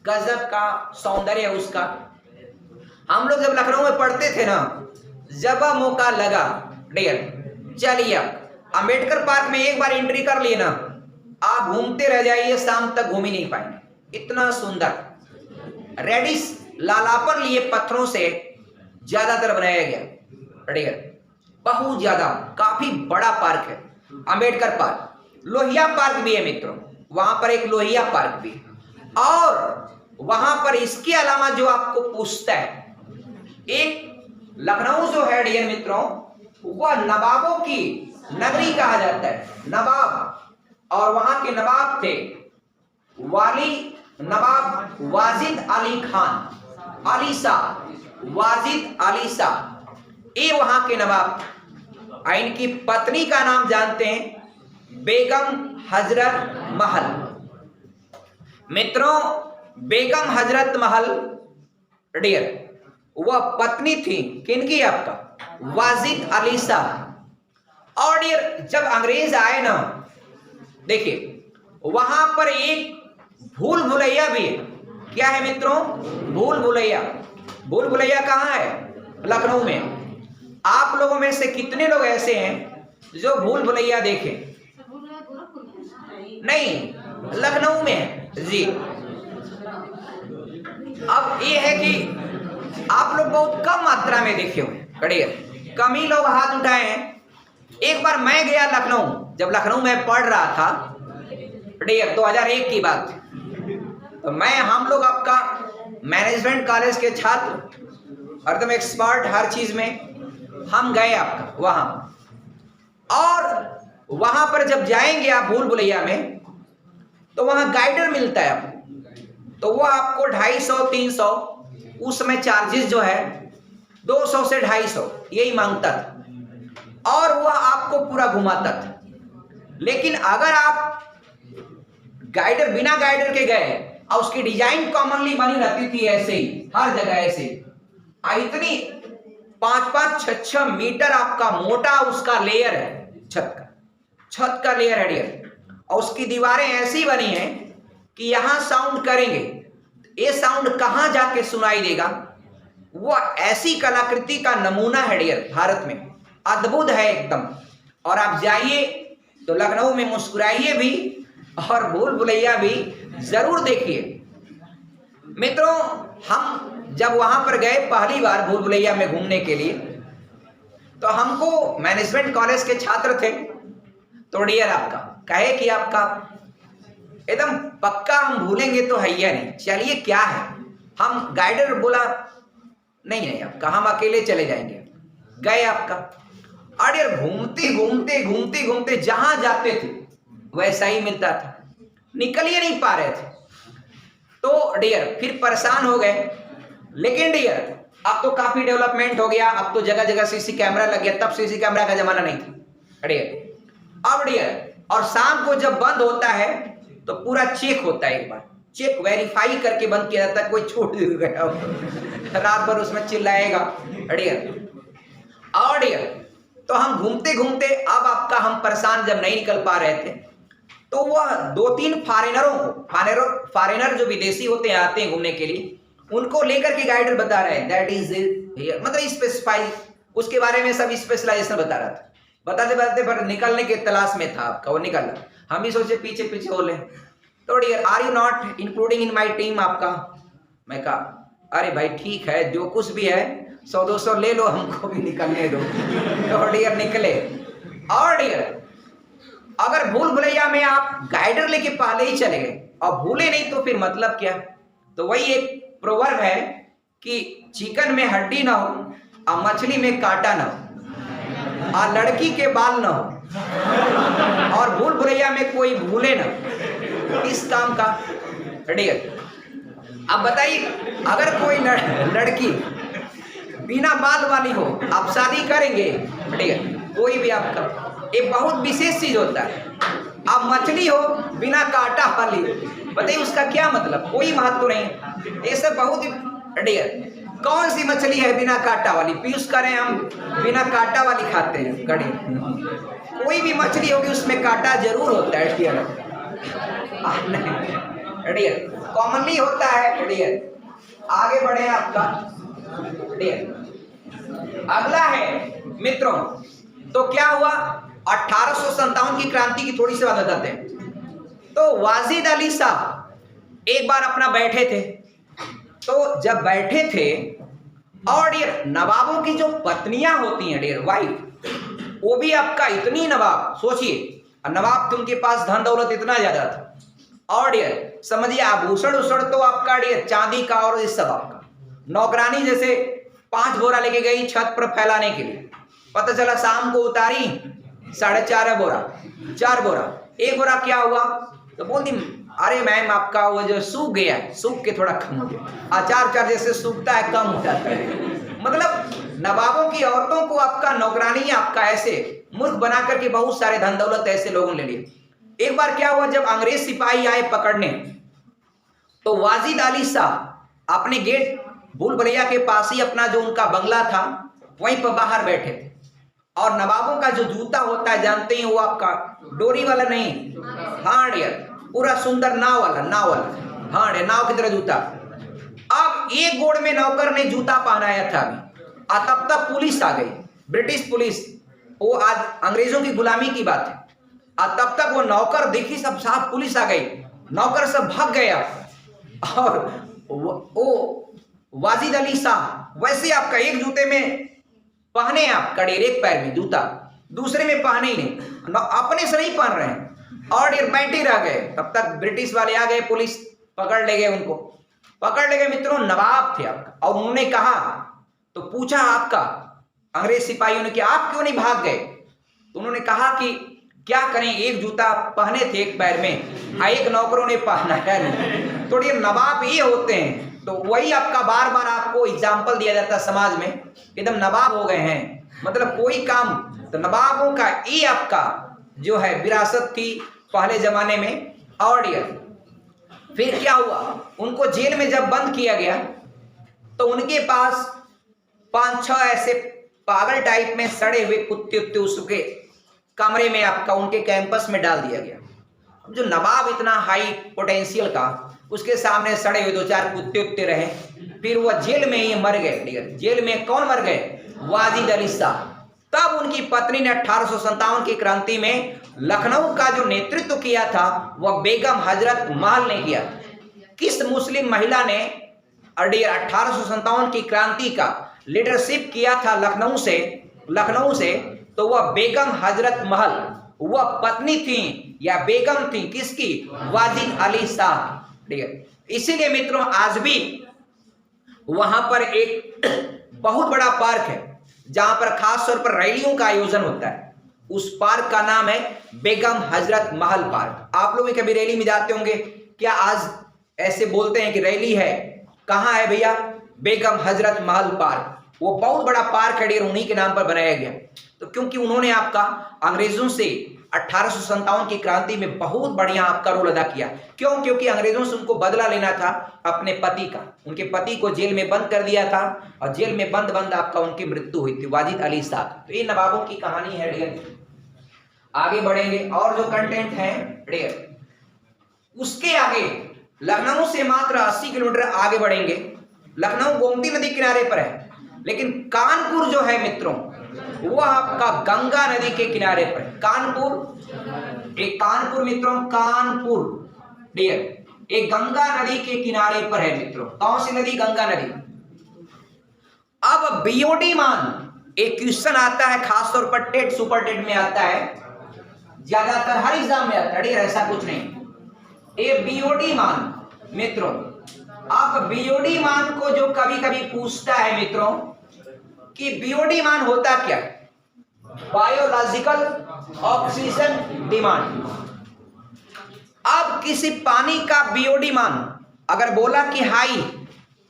गजब का सौंदर्य है उसका। हम लोग जब लखनऊ में पढ़ते थे ना, जब मौका लगा, ठीक है, चलिए अंबेडकर पार्क में एक बार एंट्री कर लिए ना, आप घूमते रह जाइए, शाम तक घूम ही नहीं पाएंगे। इतना सुंदर रेडिश लालापन लिए पत्थरों से ज्यादातर बनाया गया, ठीक है। बहुत ज्यादा, काफी बड़ा पार्क है अंबेडकर पार्क। लोहिया पार्क भी है मित्रों, वहां पर एक लोहिया पार्क भी है। और वहां पर इसके अलावा जो आपको पूछता है, एक लखनऊ जो है डियर मित्रों, वह नवाबों की नगरी कहा जाता है, नवाब। और वहां के नवाब थे नवाब वाजिद अली खान, अली शाह, वाजिद अली शाह, ये वहां के नवाब। इनकी पत्नी का नाम जानते हैं, बेगम हजरत महल। मित्रों बेगम हजरत महल डियर, वह पत्नी थी किनकी? आपका वाजिद अली शाह। और डियर जब अंग्रेज आए ना, देखिए वहां पर एक भूल भुलैया भी है। क्या है मित्रों? भूल भुलैया। भूल भुलैया कहाँ है? लखनऊ में। आप लोगों में से कितने लोग ऐसे हैं जो भूल भुलैया देखे? नहीं, लखनऊ में है जी। अब ये है कि आप लोग बहुत कम मात्रा में देखे हुए, कम ही लोग हाथ उठाए हैं। एक बार मैं गया लखनऊ, जब लखनऊ में पढ़ रहा था, 2001 की बात। तो हम लोग आपका मैनेजमेंट कॉलेज के छात्र, एकदम एक्सपर्ट हर चीज में, हम गए आपका वहां। और वहां पर जब जाएंगे आप भूल भुलैया में, तो वहां गाइडर मिलता है आपको। तो वो आपको 250-300, उस समय चार्जेस जो है 200 से 250 यही मांगता था, और वह आपको पूरा घुमाता था। लेकिन अगर आप गाइडर, बिना गाइडर के गए, और उसकी डिजाइन कॉमनली बनी रहती थी ऐसे ही, हर जगह ऐसे ही, इतनी 5-5, 6-6 मीटर आपका मोटा उसका लेयर है, छत का लेयर है डियर। और उसकी दीवारें ऐसी बनी हैं कि यहां साउंड करेंगे, ये साउंड कहां जाके सुनाई देगा। वो ऐसी कलाकृति का नमूना है डियर, भारत में अद्भुत है एकदम। और आप जाइए तो लखनऊ में मुस्कुराइए भी, और भूल भुलैया भी जरूर देखिए। मित्रों हम जब वहां पर गए पहली बार भूल भुलैया में घूमने के लिए, तो हमको मैनेजमेंट कॉलेज के छात्र थे, तो डियर आपका कहे कि आपका एकदम पक्का हम भूलेंगे तो है या नहीं, चलिए क्या है। हम गाइडर बोला नहीं आपका, हम अकेले चले जाएंगे। गए आपका, और यार घूमते घूमते घूमते घूमते जहां जाते थे वैसा ही मिलता था, निकल ही नहीं पा रहे थे। तो डियर फिर परेशान हो गए। लेकिन डियर अब तो काफी डेवलपमेंट हो गया, अब तो जगह जगह सीसी कैमरा लग गया, तब सीसी कैमरा का जमाना नहीं था डियर। अब डियर और शाम को जब बंद होता है तो पूरा चेक होता है, एक बार चेक वेरीफाई करके बंद किया जाता है, कोई छूट गया रात भर उसमें चिल्लाएगा डियर। और डियर तो हम घूमते घूमते अब आपका हम परेशान जब नहीं निकल पा रहे थे, तो वह 2-3 फॉरेनर जो विदेशी होते हैं, आते हैं घूमने के लिए, उनको लेकर के गाइडर बता रहे हैं दैट इज हियर, मतलब स्पेसिफाई उसके बारे में सब स्पेशलाइजेशन बता रहा था। बताते बताते पर निकलने के तलाश में था आपका, वो निकल रहा। हम भी सोचे पीछे पीछे हो ले। तो dear are you not including in my team आपका? मैं कहा अरे भाई ठीक है, जो कुछ भी है 100-200 ले लो, हमको भी निकलने दो। तो डियर निकले। और डियर अगर भूल भुलैया में आप गाइडर लेके पहले ही चले गए और भूले नहीं तो फिर मतलब क्या? तो वही एक प्रोवर्ब है कि चिकन में हड्डी ना हो और मछली में कांटा ना हो और लड़की के बाल ना हो और भूल भुलैया में कोई भूले ना, इस काम का डियर। अब बताइए अगर कोई लड़की बिना बाल वाली हो, आप शादी करेंगे, ठीक है, कोई भी आपका, एक बहुत विशेष चीज होता है। आप मछली हो बिना कांटा वाली, बताइए उसका क्या मतलब, कोई महत्व नहीं। ये सब बहुत ही, ठीक है, कौन सी मछली है बिना कांटा वाली, पीयूष करें हम बिना कांटा वाली खाते हैं कड़ी, कोई भी मछली होगी उसमें कांटा जरूर होता है, ठीक है, कॉमनली होता है, ठीक है। आगे बढ़े आपका, ठीक है, अगला है मित्रों, तो क्या हुआ 1857 की क्रांति की थोड़ी सी बात बताते हैं। तो वाजिद अली साहब एक बार अपना बैठे थे, तो जब बैठे थे और डियर नवाबों की जो पत्नियां होती हैं डियर वाइफ, वो भी आपका इतनी नवाब, सोचिए नवाब तो उनके पास धन दौलत इतना ज्यादा था, और डियर समझिए आभूषण उषण तो आपका डियर चांदी का और इस सब आपका, नौकरानी जैसे 5 बोरा लेके गई छत पर फैलाने के लिए, पता चला शाम को उतारी 4.5 बोरा, 4 बोरा, 1 बोरा क्या हुआ, तो बोल दी अरे मैम आपका वो जो सूख गया, सूख के थोड़ा कम हो गया, अचार जैसे सूखता है कम हो जाता है। मतलब नवाबों की औरतों को आपका नौकरानी आपका ऐसे मूर्ख बना करके बहुत सारे धन दौलत ऐसे लोगों ने ले लिए। एक बार क्या हुआ, जब अंग्रेज सिपाही आए पकड़ने, तो वाजिद अली साहब अपने गेट भूल भुलैया के पास ही अपना जो उनका बंगला था वहीं पर बाहर बैठे थे, और नवाबों का जो जूता होता है जानते हैं वो आपका डोरी वाला नहीं, हाँ डियर, पूरा सुंदर नाव वाला, हाँ डियर, नाव की तरह जूता। अब एक गोड़ में नौकर ने जूता पहनाया था अभी, तब तक पुलिस आ गई, ब्रिटिश पुलिस, वो आज अंग्रेजों की गुलामी की बात है, तब तक वो नौकर देखी सब साहब पुलिस आ गई, नौकर सब भाग गया, और वो वाजिद अली साहब वैसे आपका एक जूते में पहने, आप कड़े एक पैर में जूता, दूसरे में पहने ही नहीं, अपने से नहीं पहन रहे हैं, और ये बैठे रह गए। तब तक ब्रिटिश वाले आ गए, पुलिस पकड़ ले गए, उनको पकड़ ले गए मित्रों, नवाब थे आपका, और उन्होंने कहा, तो पूछा आपका अंग्रेज सिपाहियों ने कि आप क्यों नहीं भाग गए, तो उन्होंने कहा कि क्या करें, एक जूता पहने थे एक पैर में, एक नौकरों ने पहना है नहीं, तो ये नवाब ये होते हैं। तो वही आपका बार बार आपको एग्जाम्पल दिया जाता है समाज में, एकदम नवाब हो गए हैं, मतलब कोई काम, तो नवाबों का ये आपका जो है विरासत थी पहले जमाने में। और फिर क्या हुआ, उनको जेल में जब बंद किया गया, तो उनके पास 5-6 ऐसे पागल टाइप में सड़े हुए कुत्ते उत्ते उसके कमरे में आपका उनके कैंपस में डाल दिया गया। जो नवाब इतना हाई पोटेंशियल का, उसके सामने सड़े हुए 2-4 कुत्ते उत्ते रहे, फिर वह जेल में ही मर गए। जेल में कौन मर गए, वाजिद अली साहब। तब उनकी पत्नी ने 1857 की क्रांति में लखनऊ का जो नेतृत्व किया था वह बेगम हजरत महल ने किया। किस मुस्लिम महिला ने 1857 की क्रांति का लीडरशिप किया था लखनऊ से, तो वह बेगम हजरत महल, वह पत्नी थी या बेगम थी किसकी, वाजिद अली साहब। ठीक है, इसीलिए मित्रों आज भी वहां पर एक बहुत बड़ा पार्क है जहां पर खास तौर पर रैलियों का आयोजन होता है। उस पार्क का नाम है बेगम हजरत महल पार्क। आप लोग भी कभी रैली में जाते होंगे, क्या आज ऐसे बोलते हैं कि रैली है, कहाँ है भैया, बेगम हजरत महल पार्क। वो बहुत बड़ा पार्क है, उन्हीं के नाम पर बनाया गया। तो क्योंकि उन्होंने आपका अंग्रेजों से 1857 की क्रांति में बहुत बढ़िया आपका रोल अदा किया। क्यों, क्योंकि अंग्रेजों से उनको बदला लेना था अपने पति का। उनके पति को जेल में बंद कर दिया था और जेल में बंद आपका उनकी मृत्यु हुई थी, वाजिद अली साहब। तो ये नवाबों की कहानी है डियर। आगे बढ़ेंगे और जो कंटेंट है डियर, उसके आगे लखनऊ से मात्र 80 किलोमीटर आगे बढ़ेंगे। लखनऊ गोमती नदी किनारे पर है, लेकिन कानपुर जो है मित्रों वो आपका गंगा नदी के किनारे पर। कानपुर मित्रों, कानपुर डियर एक गंगा नदी के किनारे पर है मित्रों। कौन सी नदी, गंगा नदी। अब बीओडी मान एक क्वेश्चन आता है, खासतौर पर टेट सुपर टेट में आता है, ज्यादातर हर एग्जाम में आता है डियर, ऐसा कुछ नहीं। ये बीओडी मान मित्रों, आप बीओडी मान को जो कभी कभी पूछता है मित्रों कि बीओडी मान होता क्या है, बायोलॉजिकल ऑक्सीजन डिमांड। अब किसी पानी का बीओडी मान अगर बोला कि हाई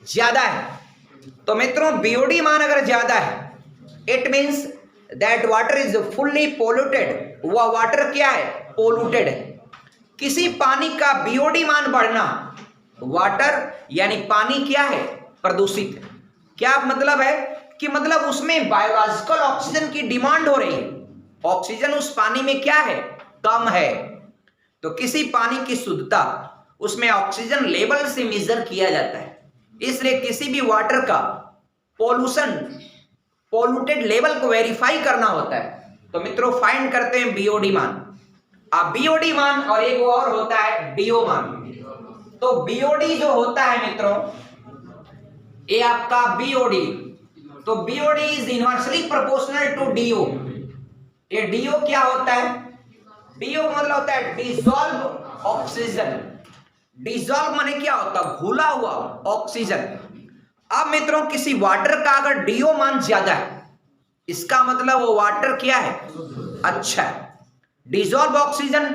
ज्यादा है, तो मित्रों बीओडी मान अगर ज्यादा है, it means that water is fully polluted, वह वाटर क्या है, पोल्यूटेड है। किसी पानी का बीओडी मान बढ़ना, वाटर यानी पानी क्या है, प्रदूषित है। क्या मतलब है कि मतलब उसमें बायोलॉजिकल ऑक्सीजन की डिमांड हो रही है, ऑक्सीजन उस पानी में क्या है, कम है। तो किसी पानी की शुद्धता उसमें ऑक्सीजन लेवल से मेजर किया जाता है, इसलिए किसी भी वाटर का पोल्यूटेड लेवल को वेरीफाई करना होता है। तो मित्रों फाइंड करते हैं बीओडी मान। अब बीओडी मान और एक और होता है डीओ मान। तो बीओडी जो होता है मित्रों, ये आपका बीओडी, तो BOD is inversely proportional to DO. ये डीओ क्या होता है, डीओ का मतलब होता है डिसॉल्व ऑक्सीजन। डिसॉल्व माने क्या होता है, घुला हुआ ऑक्सीजन। अब मित्रों किसी वाटर का अगर डीओ मान ज्यादा है, इसका मतलब वो वाटर क्या है, अच्छा है। डिसॉल्व ऑक्सीजन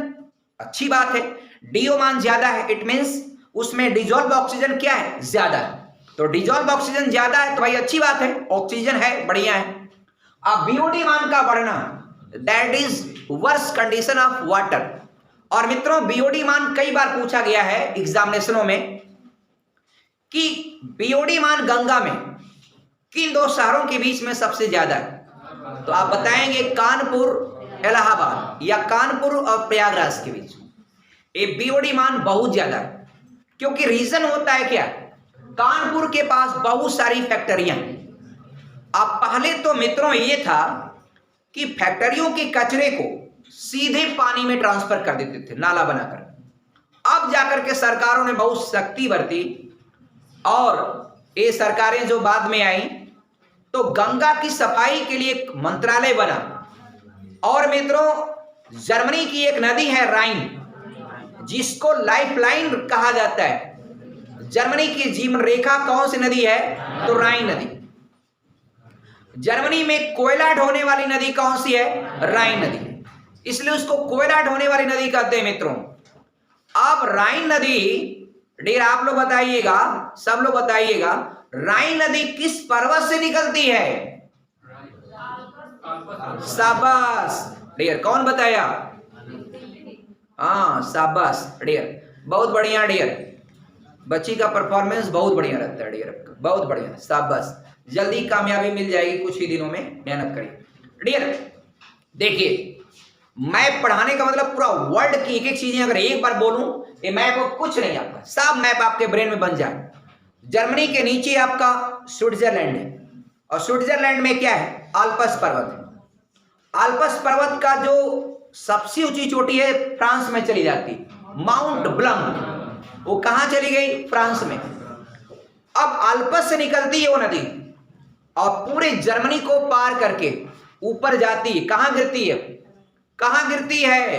अच्छी बात है, डीओ मान ज्यादा है, इट मींस उसमें डिसॉल्व ऑक्सीजन क्या है, ज्यादा है। तो डिसॉल्व ऑक्सीजन ज्यादा है तो भाई अच्छी बात है, ऑक्सीजन है, बढ़िया है। अब बीओडी मान का बढ़ना, that is worse condition of water. और मित्रों बीओडी मान कई बार पूछा गया है एग्जामिनेशनों में कि बीओडी मान गंगा में किन दो शहरों के बीच में सबसे ज्यादा है। तो आप बताएंगे कानपुर इलाहाबाद या कानपुर और प्रयागराज के बीच। ये बीओडी मान बहुत ज्यादा है, क्योंकि रीजन होता है क्या, कानपुर के पास बहुत सारी फैक्ट्रियां हैं। अब पहले तो मित्रों ये था कि फैक्ट्रियों के कचरे को सीधे पानी में ट्रांसफर कर देते थे नाला बनाकर। अब जाकर के सरकारों ने बहुत सख्ती बरती और ये सरकारें जो बाद में आई तो गंगा की सफाई के लिए एक मंत्रालय बना। और मित्रों जर्मनी की एक नदी है राइन, जिसको लाइफलाइन कहा जाता है। जर्मनी की जीवन रेखा कौन सी नदी है, तो राइन नदी। जर्मनी में कोयला ढोने वाली नदी कौन सी है, राइन नदी, इसलिए उसको कोयला ढोने वाली नदी कहते हैं मित्रों। अब राइन नदी, डियर आप लोग बताइएगा, सब लोग बताइएगा, राइन नदी किस पर्वत से निकलती है, शाबाश डियर, कौन बताया, हाँ शाबाश डियर, बहुत बढ़िया डियर, बच्ची का परफॉर्मेंस बहुत बढ़िया रहता है डियर, बहुत बढ़िया, शाबाश, जल्दी कामयाबी मिल जाएगी, कुछ ही दिनों में मेहनत करिए डियर। देखिए मैप पढ़ाने का मतलब पूरा वर्ल्ड की एक एक चीजें अगर एक बार बोलूं, ये मैप को कुछ नहीं, आपका सब मैप आपके ब्रेन में बन जाए। जर्मनी के नीचे आपका स्विट्जरलैंड है, और स्विट्जरलैंड में क्या है, आल्प्स पर्वत है। आल्प्स पर्वत का जो सबसे ऊंची चोटी है फ्रांस में चली जाती, माउंट ब्लंक, वो कहां चली गई, फ्रांस में। अब आल्प्स से निकलती है वो नदी और पूरे जर्मनी को पार करके ऊपर जाती है, कहां गिरती है, कहां गिरती है,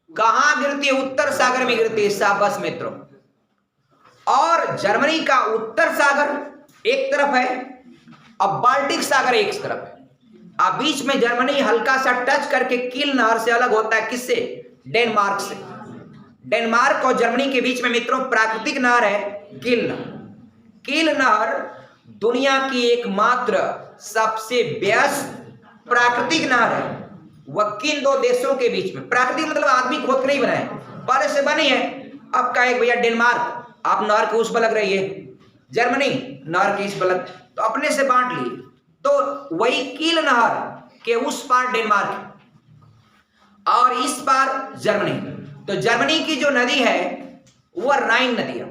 कहां गिरती है, उत्तर सागर में गिरती है, शाबाश मित्रों। और जर्मनी का उत्तर सागर एक तरफ है और बाल्टिक सागर एक तरफ है। अब बीच में जर्मनी हल्का सा टच करके कील नहर से अलग होता है, किससे, डेनमार्क से। डेनमार्क और जर्मनी के बीच में मित्रों प्राकृतिक नहर है कील नहर। कील नहर दुनिया की एकमात्र सबसे व्यस्त प्राकृतिक नहर है। वह किन दो देशों के बीच में, प्राकृतिक मतलब आदमी खोद कर नहीं बनाए, पहले से बनी है। अब का एक भैया डेनमार्क, आप नहर के उस पर लग रही है, जर्मनी नहर के इस पर लग, तो अपने से बांट लिए, तो वही कील नहर के उस पार डेनमार्क और इस पार जर्मनी। तो जर्मनी की जो नदी है वह राइन नदी है,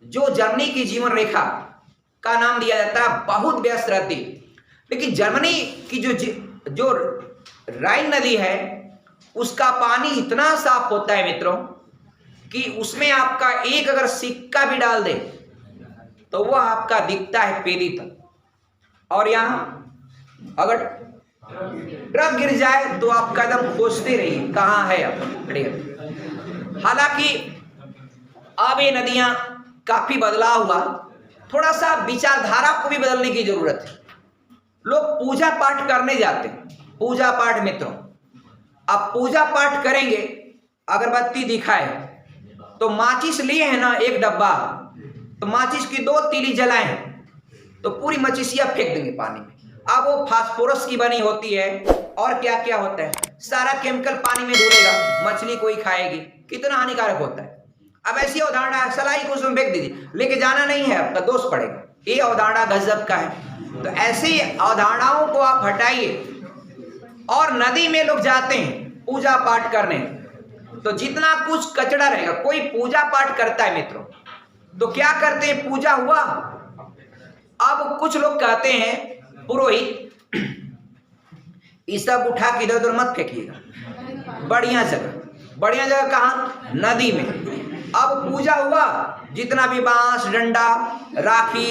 जो जर्मनी की जीवन रेखा का नाम दिया जाता है, बहुत व्यस्त रहती। लेकिन जर्मनी की जो राइन नदी है उसका पानी इतना साफ होता है मित्रों कि उसमें आपका एक अगर सिक्का भी डाल दे तो वह आपका दिखता है पेरी तक। और यहां अगर ट्रक गिर जाए तो आप कदम खोजते रहिए कहां है अब। हालांकि अब ये नदियां काफी बदलाव हुआ, थोड़ा सा विचारधारा को भी बदलने की जरूरत है। लोग पूजा पाठ करने जाते हैं, पूजा पाठ मित्रों, अब पूजा पाठ करेंगे, अगरबत्ती दिखाए तो माचिस लिए है ना एक डब्बा, तो माचिस की 2 तीली जलाएं तो पूरी मछलियां फेंक देंगे पानी में। अब वो फास्फोरस की बनी होती है और क्या क्या होता है, सारा केमिकल पानी में घुलेगा, मछली कोई खाएगी, कितना हानिकारक होता है। अब ऐसी अवधारणा है, सलाई को उसमें फेंक दीजिए, लेके जाना नहीं है, आपका दोष पड़ेगा। ये अवधारणा गजब का है। तो ऐसी अवधारणाओं को आप हटाइए। और नदी में लोग जाते हैं पूजा पाठ करने, तो जितना कुछ कचरा रहेगा, कोई पूजा पाठ करता है मित्रों, तो क्या करते हैं, पूजा हुआ, अब कुछ लोग कहते हैं पुरोहित ये सब उठा के इधर उधर मत फेंकिएगा, बढ़िया जगह कहाँ, नदी में। अब पूजा हुआ, जितना भी बांस डंडा राखी,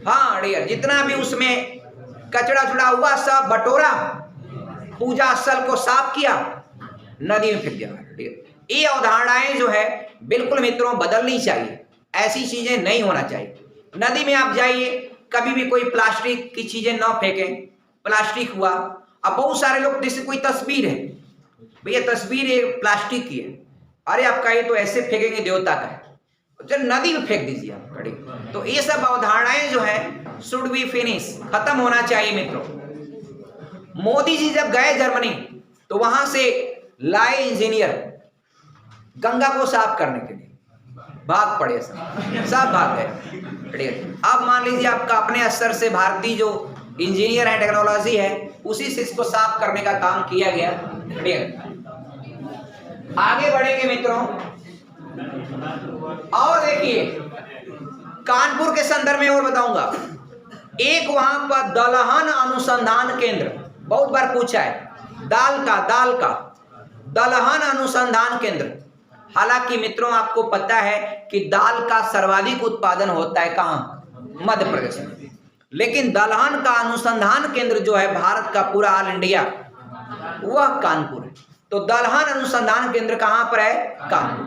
हाँ डियर, जितना भी उसमें कचरा जुड़ा हुआ सब बटोरा, पूजा स्थल को साफ किया, नदी में फेंक दिया। ये अवधारणाएं जो है बिल्कुल मित्रों बदलनी चाहिए, ऐसी चीजें नहीं होना चाहिए। नदी में आप जाइए, कभी भी कोई प्लास्टिक की चीजें ना फेंकें। प्लास्टिक हुआ, अब बहुत सारे लोग, जैसे कोई तस्वीर है, भैया तस्वीर है प्लास्टिक की है, अरे आपका ये तो ऐसे फेंकेंगे देवता का है, चल नदी में फेंक दीजिए आप खड़ी। तो ये सब अवधारणाएं जो है शुड बी फिनिश, खत्म होना चाहिए मित्रों। मोदी जी जब गए जर्मनी, तो वहां से लाए इंजीनियर गंगा को साफ करने के लिए, भाग पड़े, सब भाग गए। अब मान लीजिए आपका अपने स्तर से भारतीय जो इंजीनियर है, टेक्नोलॉजी है, उसी से इसको साफ करने का काम किया गया। आगे बढ़ेंगे मित्रों, और देखिए कानपुर के संदर्भ में और बताऊंगा। एक वहां पर दलहन अनुसंधान केंद्र, बहुत बार पूछा है, दाल का दलहन अनुसंधान केंद्र। हालांकि मित्रों आपको पता है कि दाल का सर्वाधिक उत्पादन होता है कहां, मध्य प्रदेश में, लेकिन दलहन का अनुसंधान केंद्र जो है भारत का पूरा ऑल इंडिया, वह कानपुर है। तो दलहन अनुसंधान केंद्र कहां पर है, कानपुर।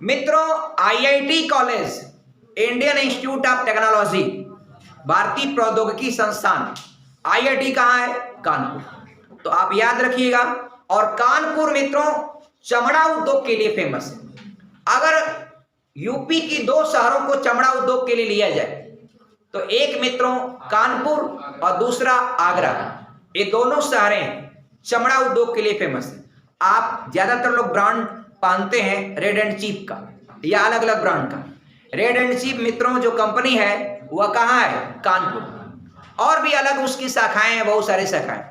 मित्रों IIT college, Indian institute of technology, भारतीय प्रौद्योगिकी संस्थान, आईआईटी कहां है, कानपुर। तो आप याद रखिएगा। और कानपुर मित्रों चमड़ा उद्योग के लिए फेमस है। अगर यूपी की दो शहरों को चमड़ा उद्योग के लिए लिया जाए, तो एक मित्रों कानपुर और दूसरा आगरा, ये दोनों शहरें चमड़ा उद्योग के लिए फेमस है। आप ज्यादातर लोग ब्रांड पहनते हैं रेड एंड चीप का या अलग अलग ब्रांड का। रेड एंड चीप मित्रों जो कंपनी है वह कहाँ है, कानपुर। और भी अलग उसकी शाखाएं हैं, बहुत सारी शाखाएं।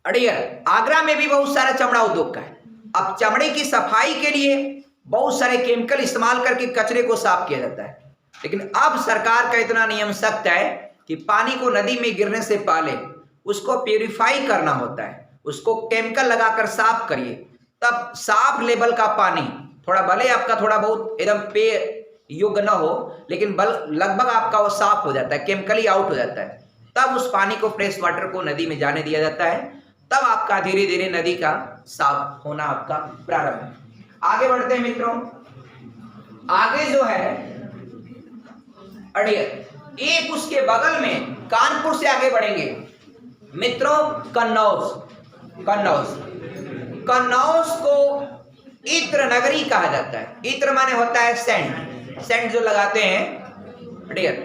अड़ियर आगरा में भी बहुत सारा चमड़ा उद्योग का है। अब चमड़े की सफाई के लिए बहुत सारे केमिकल इस्तेमाल करके कचरे को साफ किया जाता है, लेकिन अब सरकार का इतना नियम सख्त है कि पानी को नदी में गिरने से पहले उसको प्यूरिफाई करना होता है, उसको केमिकल लगाकर साफ करिए, तब साफ लेवल का पानी, थोड़ा भले आपका थोड़ा बहुत एकदम पे योग्य न हो, लेकिन लगभग आपका वो साफ हो जाता है, केमिकली आउट हो जाता है। तब उस पानी को, फ्रेश वाटर को नदी में जाने दिया जाता है, तब आपका धीरे धीरे नदी का साफ होना आपका प्रारंभ है। आगे बढ़ते हैं मित्रों। आगे जो है अड़ियर, एक उसके बगल में कानपुर से आगे बढ़ेंगे मित्रों, कन्नौज को इत्र नगरी कहा जाता है। इत्र माने होता है सेंट जो लगाते हैं डियर।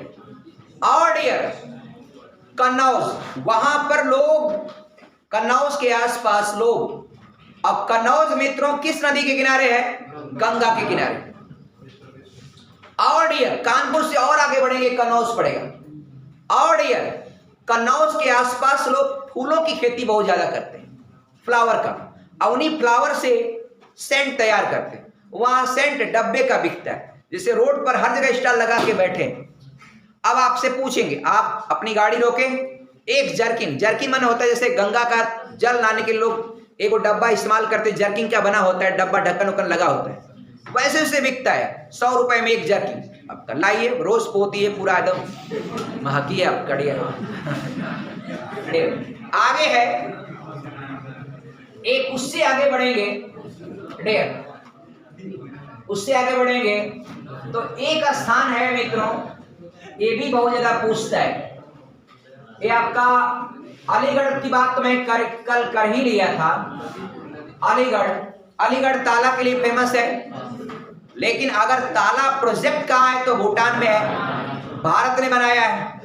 और डियर कन्नौज, वहां पर लोग, कन्नौज के आसपास लोग, अब कन्नौज मित्रों किस नदी के किनारे है, गंगा के किनारे। और डियर कानपुर से और आगे बढ़ेंगे, कन्नौज पड़ेगा। और डियर कन्नौज के आसपास लोग फूलों की खेती बहुत ज्यादा करते हैं, फ्लावर का, और उन्हीं फ्लावर से सेंट तैयार करते हैं। वहां सेंट डब्बे का बिकता है, जैसे रोड पर हर जगह स्टॉल लगा के बैठे। अब आपसे पूछेंगे, आप अपनी गाड़ी रोके, एक जर्किन मन होता है, जैसे गंगा का जल लाने के लोग एक डब्बा इस्तेमाल करते, जर्किन क्या बना होता है, डब्बा ढक्कन उक्कन लगा होता है, वैसे उसे बिकता है 100 रुपए में एक जर्किन। अब लाइए, रोज पोती है, पूरा एकदम महकी है आप कड़िया। आगे है एक, उससे आगे बढ़ेंगे डेर, उससे आगे बढ़ेंगे तो एक स्थान है मित्रों, ये भी बहुत ज्यादा पूछता है। ये आपका अलीगढ़ की बात तो मैं कल कर ही लिया था। अलीगढ़ ताला के लिए फेमस है, लेकिन अगर ताला प्रोजेक्ट कहाँ है तो भूटान में है। भारत ने बनाया है?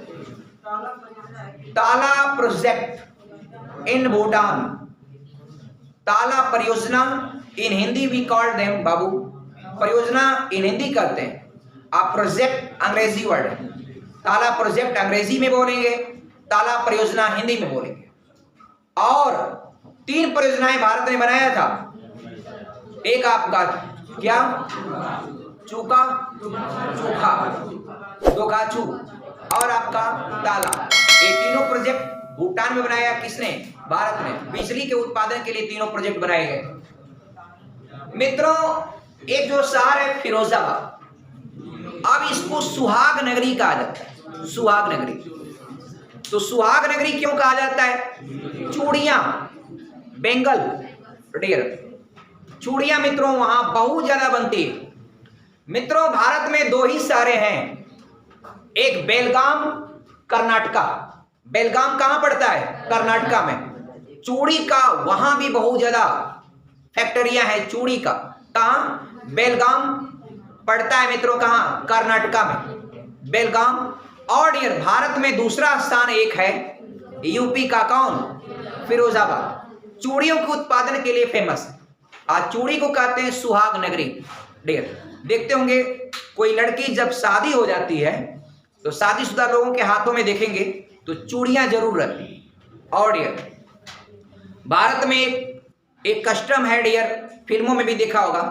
ताला प्रोजेक्ट इन भूटान। ताला परियोजना, इन हिंदी वी कॉल देम बाबू, परियोजना इन हिंदी कहते हैं, आप प्रोजेक्ट अंग्रेजी वर्ड है। ताला प्रोजेक्ट अंग्रेजी में बोलेंगे, ताला परियोजना हिंदी में बोलेंगे। और 3 परियोजनाएं भारत ने बनाया था। एक आपका क्या, चूका चूखा, दोकाचू और आपका ताला। ये तीनों प्रोजेक्ट भूटान में बनाया किसने? भारत ने। बिजली के उत्पादन के लिए तीनों प्रोजेक्ट बनाए गए। मित्रों, एक जो शहर है फिरोजाबाद, अब इसको सुहाग नगरी कहा जाता है। सुहाग नगरी, तो सुहाग नगरी क्यों कहा जाता है? चूड़ियां, बेंगल डियर, चूड़ियां मित्रों वहां बहुत ज्यादा बनती है। मित्रों, भारत में 2 ही शहर हैं, एक बेलगाम कर्नाटका। बेलगाम कहां पड़ता है? कर्नाटका में। चूड़ी का वहां भी बहुत ज्यादा फैक्ट्रियां हैं चूड़ी का। कहां? बेलगाम पड़ता है मित्रों, कहां? कर्नाटका में, बेलगाम। और डियर भारत में दूसरा स्थान एक है, यूपी का कौन? फिरोजाबाद। चूड़ियों के उत्पादन के लिए फेमस है। आज चूड़ी को कहते हैं सुहाग नगरी। डियर देखते होंगे कोई लड़की जब शादी हो जाती है तो शादीशुदा लोगों के हाथों में देखेंगे तो चूड़ियां जरूर रहती हैं। और डियर भारत में एक कस्टम है डियर, फिल्मों में भी देखा होगा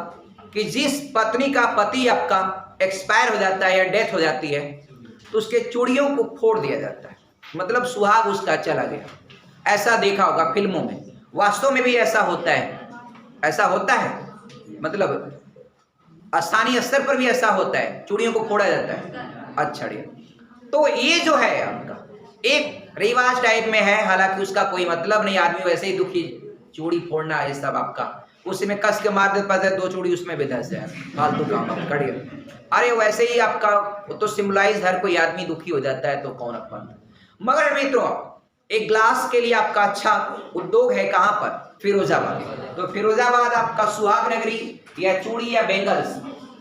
कि जिस पत्नी का पति आपका एक्सपायर हो जाता है या डेथ हो जाती है तो उसके चूड़ियों को फोड़ दिया जाता है, मतलब सुहाग उसका चला गया। ऐसा देखा होगा फिल्मों में, वास्तव में भी ऐसा होता है। ऐसा होता है, मतलब स्थानीय स्तर पर भी ऐसा होता है, चूड़ियों को फोड़ा जाता है। अच्छा डियर, तो ये जो है आपका एक रिवाज टाइप में है, हालांकि उसका कोई मतलब नहीं, आदमी वैसे ही दुखी, चूड़ी फोड़ना ये सब आपका, उसमें कस के मार देता है 2 चूड़ी उसमें भी धस जाए, फालतू काम आप करिए। अरे वैसे ही आपका वो तो सिम्बलाइज, हर कोई आदमी दुखी हो जाता है तो कौन अपन। मगर मित्रों एक ग्लास के लिए आपका अच्छा उद्योग है, कहां पर? फिरोजाबाद। तो फिरोजाबाद आपका सुहाग नगरी या चूड़ी या बेंगल्स।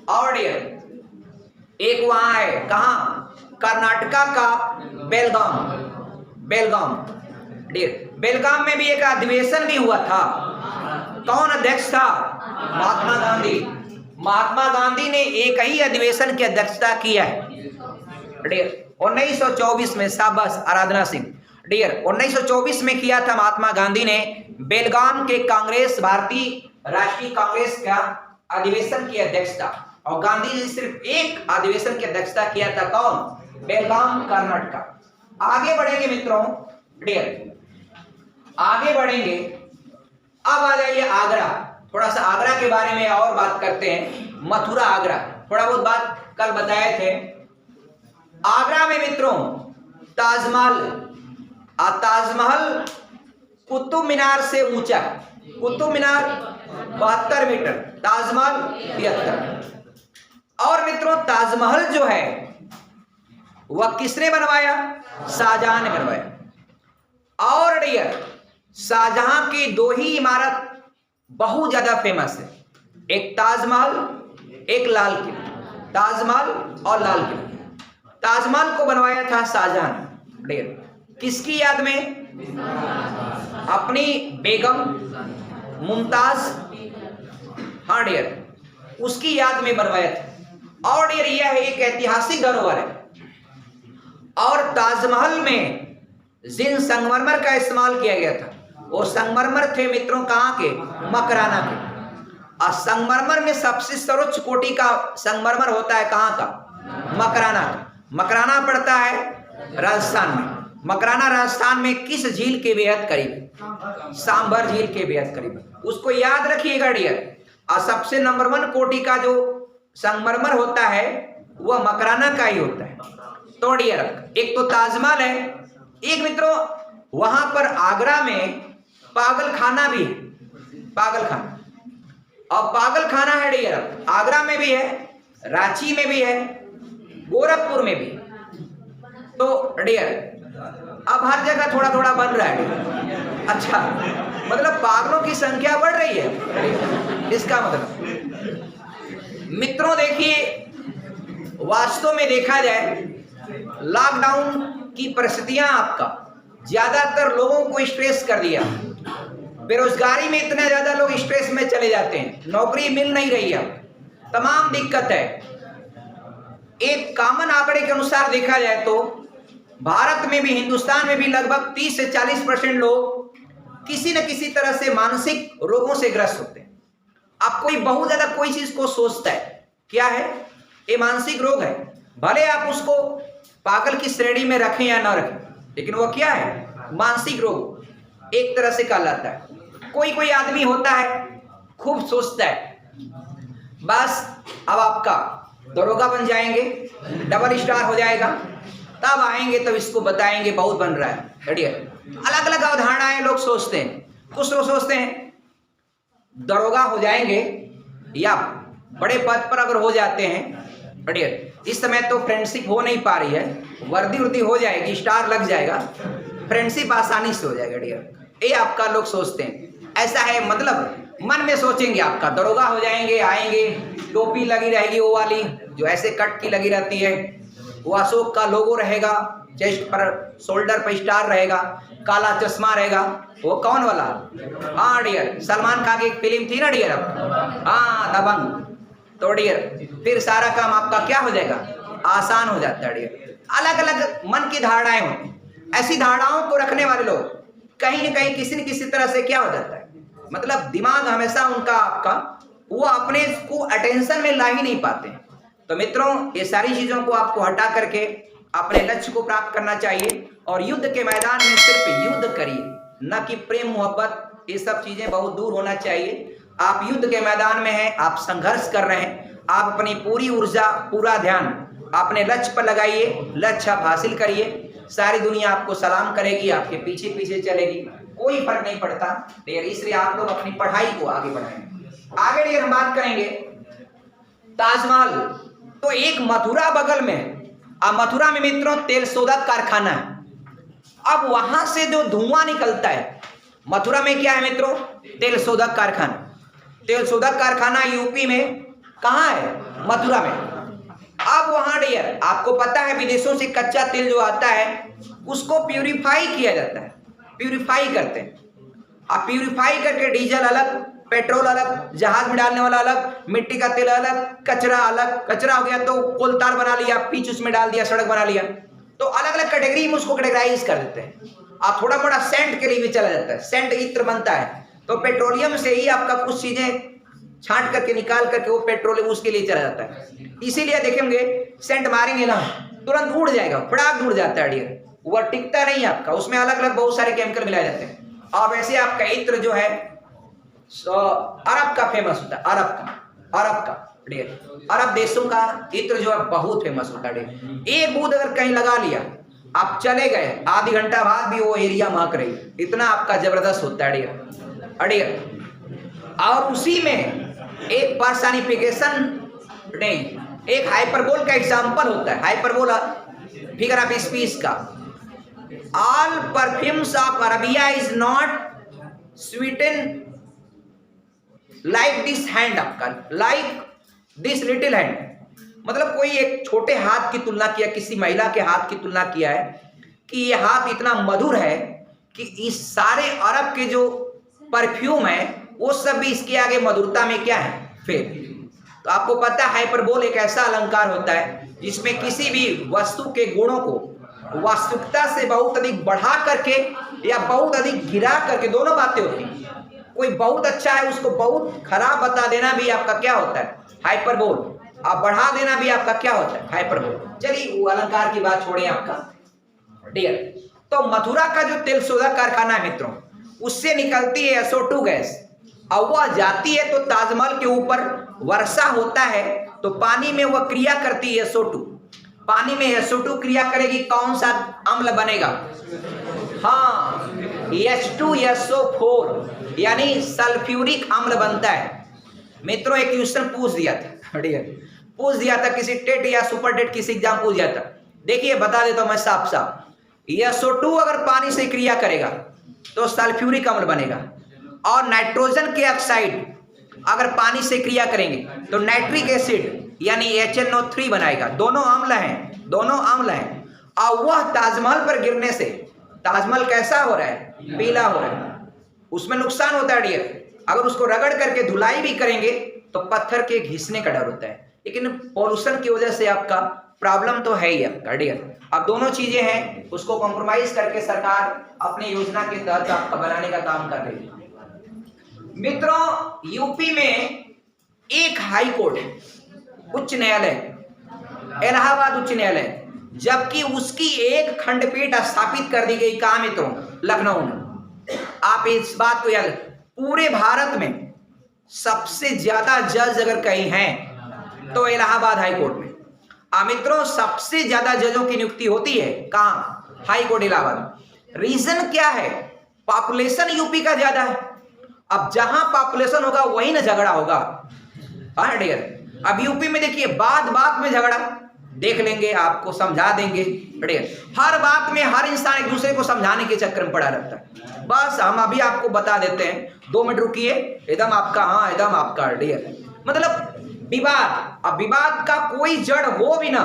और डियर एक वहां है, कहां? कर्नाटका का बेलगाम। बेलगाम डियर, बेलगाम में भी एक अधिवेशन भी हुआ था। कौन अध्यक्ष था? महात्मा गांधी। महात्मा गांधी ने एक ही अधिवेशन की अध्यक्षता किया है डियर 1924 में। शाबाश आराधना सिंह। डियर 1924 में किया था महात्मा गांधी ने बेलगाम के कांग्रेस, भारतीय राष्ट्रीय कांग्रेस का अधिवेशन की अध्यक्षता। और गांधी जी सिर्फ एक अधिवेशन की अध्यक्षता किया था, कौन? बेलगाम कर्नाटका। आगे बढ़ेंगे मित्रों डियर, आगे बढ़ेंगे। अब आ जाइए आगरा। थोड़ा सा आगरा के बारे में और बात करते हैं। मथुरा, आगरा, थोड़ा बहुत बात कल बताए थे। आगरा में मित्रों ताजमहल, ताजमहल कुतुब मीनार से ऊंचा। कुतुब मीनार 72 मीटर, ताजमहल 73। और मित्रों ताजमहल जो है वह किसने बनवाया? शाहजहां ने बनवाया। और डियर शाहजहां की 2 ही इमारत बहुत ज्यादा फेमस है, एक ताजमहल, एक लाल किला। ताजमहल और लाल किला। ताजमहल को बनवाया था शाहजहां ने। डियर किसकी याद में? अपनी बेगम मुमताज, हाँ डियर, उसकी याद में बनवाया था। और डियर यह एक ऐतिहासिक धरोहर है। और ताजमहल में जिन संगमरमर का इस्तेमाल किया गया था वो संगमरमर थे मित्रों कहां के? मकराना के। और संगमरमर में सबसे सर्वोच्च कोटि का संगमरमर होता है कहां का? मकराना का। मकराना पड़ता है राजस्थान में। मकराना राजस्थान में किस झील के बेहद करीब? सांभर झील के बेहद करीब। उसको याद रखिएगा डियर। और सबसे नंबर 1 कोटि का जो संगमरमर होता है वह मकराना का ही होता है। तो डियर एक तो ताजमहल है, एक मित्रों वहां पर आगरा में पागल खाना भी है। पागल खाना, और पागल खाना है डियर आगरा में भी है, रांची में भी है, गोरखपुर में भी। तो डियर अब हर जगह थोड़ा थोड़ा बन रहा है। अच्छा, मतलब पागलों की संख्या बढ़ रही है, इसका मतलब। मित्रों देखिए वास्तव में देखा जाए लॉकडाउन की परिस्थितियां आपका ज्यादातर लोगों को स्ट्रेस कर दिया। बेरोजगारी में इतने ज्यादा लोग स्ट्रेस में चले जाते हैं, नौकरी मिल नहीं रही है, तमाम दिक्कत है। एक कॉमन आंकड़े के अनुसार देखा जाए तो भारत में भी, हिंदुस्तान में भी लगभग 30 से 40% लोग किसी न किसी तरह से मानसिक रोगों से ग्रस्त होते हैं। अब कोई बहुत ज्यादा कोई चीज को सोचता है, क्या है ये मानसिक रोग है, भले आप उसको पागल की श्रेणी में रखें या ना रखें, लेकिन वो क्या है, मानसिक रोग एक तरह से कहलाता है। कोई कोई आदमी होता है खूब सोचता है, बस अब आपका दरोगा बन जाएंगे, डबल स्टार हो जाएगा, तब आएंगे तब इसको बताएंगे बहुत बन रहा है। अलग अलग अवधारणाएं लोग सोचते हैं। कुछ लोग सोचते हैं दरोगा हो जाएंगे या बड़े पद पर अगर हो जाते हैं, बढ़िया, इस समय तो फ्रेंडशिप हो नहीं पा रही है, वर्दी वर्दी हो जाएगी, स्टार लग जाएगा, फ्रेंडशिप आसानी से हो जाएगा। डियर ये आपका लोग सोचते हैं, ऐसा है, मतलब मन में सोचेंगे आपका दरोगा हो जाएंगे, आएंगे, टोपी लगी रहेगी वो वाली जो ऐसे कट की लगी रहती है, वो अशोक का लोगो रहेगा, चेस्ट पर शोल्डर पर स्टार रहेगा, काला चश्मा रहेगा, वो कौन वाला, हाँ डियर, सलमान खान की एक फिल्म थी ना डियर, हाँ दबंग। तो डियर फिर सारा काम आपका क्या हो जाएगा, आसान हो जाता है। डियर अलग अलग मन की धारणाएं होती, ऐसी धारणाओं को रखने वाले लोग कहीं न कहीं किसी न किसी तरह से क्या हो जाता है, मतलब दिमाग हमेशा उनका आपका वो अपने को अटेंशन में ला ही नहीं पाते। तो मित्रों ये सारी चीजों को आपको हटा करके अपने लक्ष्य को प्राप्त करना चाहिए और युद्ध के मैदान में सिर्फ युद्ध करिए, न कि प्रेम मोहब्बत, ये सब चीजें बहुत दूर होना चाहिए। आप युद्ध के मैदान में हैं, आप संघर्ष कर रहे हैं, आप अपनी पूरी ऊर्जा, पूरा ध्यान अपने लक्ष्य पर लगाइए, लक्ष्य आप हासिल करिए, सारी दुनिया आपको सलाम करेगी, आपके पीछे पीछे चलेगी, कोई फर्क नहीं पड़ता। इसलिए आप लोग अपनी पढ़ाई को आगे बढ़ाएं। आगे हम बात करेंगे ताजमहल। तो एक मथुरा बगल में, अब मथुरा में मित्रों तेल शोधक कारखाना है। अब वहां से जो धुआं निकलता है, मथुरा में क्या है मित्रों, तेल शोधक कारखाना। तेल शोधक कारखाना यूपी में कहाँ है, मथुरा में। अब वहां डियर आपको पता है विदेशों से कच्चा तेल जो आता है उसको प्यूरिफाई किया जाता है, प्यूरिफाई करते हैं। अब प्यूरिफाई करके डीजल अलग, पेट्रोल अलग, जहाज में डालने वाला अलग, मिट्टी का तेल अलग, कचरा अलग, कचरा हो गया तो कोल तार बना लिया, पीच उसमें डाल दिया, सड़क बना लिया, तो अलग अलग कैटेगरी में उसको कैटेगराइज कर देते हैं। आप थोड़ा मोड़ा सेंट के लिए भी चला जाता है, सेंट इत्र बनता है, तो पेट्रोलियम से ही आपका कुछ चीजें छांट करके निकाल करके वो पेट्रोलियम उसके लिए चला जाता है। इसीलिए देखेंगे सेंट मारेंगे ना तुरंत उड़ जाएगा, फटाक उड़ जाता है डियर, वह टिकता नहीं है आपका, उसमें अलग अलग बहुत सारे केमिकल मिलाए जाते हैं। और वैसे आपका इत्र जो है अरब का फेमस होता है, अरब का डियर, अरब देशों का इत्र जो है बहुत फेमस होता है डियर। एक बूंद अगर कहीं लगा लिया, आप चले गए, आधी घंटा बाद भी वो एरिया महक रही, इतना आपका जबरदस्त होता है डियर। और उसी में एक पर्सनिफिकेशन नहीं, एक हाइपरबोल का एग्जांपल होता है, हाइपरबोल फिगर ऑफ स्पीच का। All perfumes of Arabia is not Sutton like this hand, आपका लाइक दिस लिटिल हैंड, मतलब कोई एक छोटे हाथ की तुलना किया, किसी महिला के हाथ की तुलना किया है कि ये हाथ इतना मधुर है कि इस सारे अरब के जो परफ्यूम है वो सब भी इसके आगे मधुरता में क्या है, फेल। तो आपको पता है हाइपरबोल एक ऐसा अलंकार होता है जिसमें किसी भी वस्तु के गुणों को वास्तविकता से बहुत अधिक बढ़ा करके या बहुत अधिक गिरा करके, दोनों बातें होती हैं। कोई बहुत अच्छा है उसको बहुत खराब बता देना भी आपका क्या होता है, हाइपरबोल। आप बढ़ा देना भी आपका क्या होता है, हाइपरबोल। चलिए वो अलंकार की बात छोड़े आपका डियर। तो मथुरा का जो तेल शोधक कारखाना है मित्रों, उससे निकलती है SO2 गैस, और वह जाती है तो ताजमहल के ऊपर वर्षा होता है तो पानी में वह क्रिया करती है SO2। पानी में SO2 क्रिया करेगी, कौन सा अम्ल बनेगा, हाँ H2SO4 यानी सल्फ्यूरिक अम्ल बनता है। मित्रों एक क्वेश्चन पूछ दिया था डियर, पूछ दिया था किसी टेट या सुपर टेट किसी एग्जाम पूछ दिया था। देखिए बता देता हूं मैं साफ साफ, SO2 अगर पानी से क्रिया करेगा तो सल्फ्यूरिक अम्ल बनेगा, और नाइट्रोजन के ऑक्साइड अगर पानी से क्रिया करेंगे तो नाइट्रिक एसिड यानी HNO3 बनाएगा। दोनों अम्ल हैं, दोनों अम्ल हैं। और वह ताजमहल पर गिरने से ताजमहल कैसा हो रहा है, पीला हो रहा है, उसमें नुकसान होता है डियर। अगर उसको रगड़ करके धुलाई भी करेंगे तो पत्थर के घिसने का डर होता है, लेकिन पॉल्यूशन की वजह से आपका प्रॉब्लम तो है ही आपका डियर। अब दोनों चीजें हैं, उसको कॉम्प्रोमाइज करके सरकार अपनी योजना के तहत आपका बनाने का काम कर रही है। मित्रों, यूपी में एक हाई कोर्ट है, उच्च न्यायालय, इलाहाबाद उच्च न्यायालय, जबकि उसकी एक खंडपीठ स्थापित कर दी गई कहां मित्रों, लखनऊ में। आप इस बात को याद, पूरे भारत में सबसे ज्यादा जज अगर कहीं हैं तो इलाहाबाद हाई कोर्ट में। मित्रों, सबसे ज्यादा जजों की नियुक्ति होती है कहां, हाई कोर्ट इलाहाबाद। रीजन क्या है, पॉपुलेशन यूपी का ज्यादा है। अब जहां पॉपुलेशन होगा वही ना झगड़ा होगा। हाँ डियर, अब यूपी में देखिए बात बात में झगड़ा, देख लेंगे, आपको समझा देंगे डियर। हर बात में हर इंसान एक दूसरे को समझाने के चक्कर में पड़ा रहता है। बस हम अभी आपको बता देते हैं, 2 मिनट रुकिए, एकदम आपका, हाँ एकदम आपका डियर। मतलब विवाद, अब विवाद का कोई जड़ हो भी ना,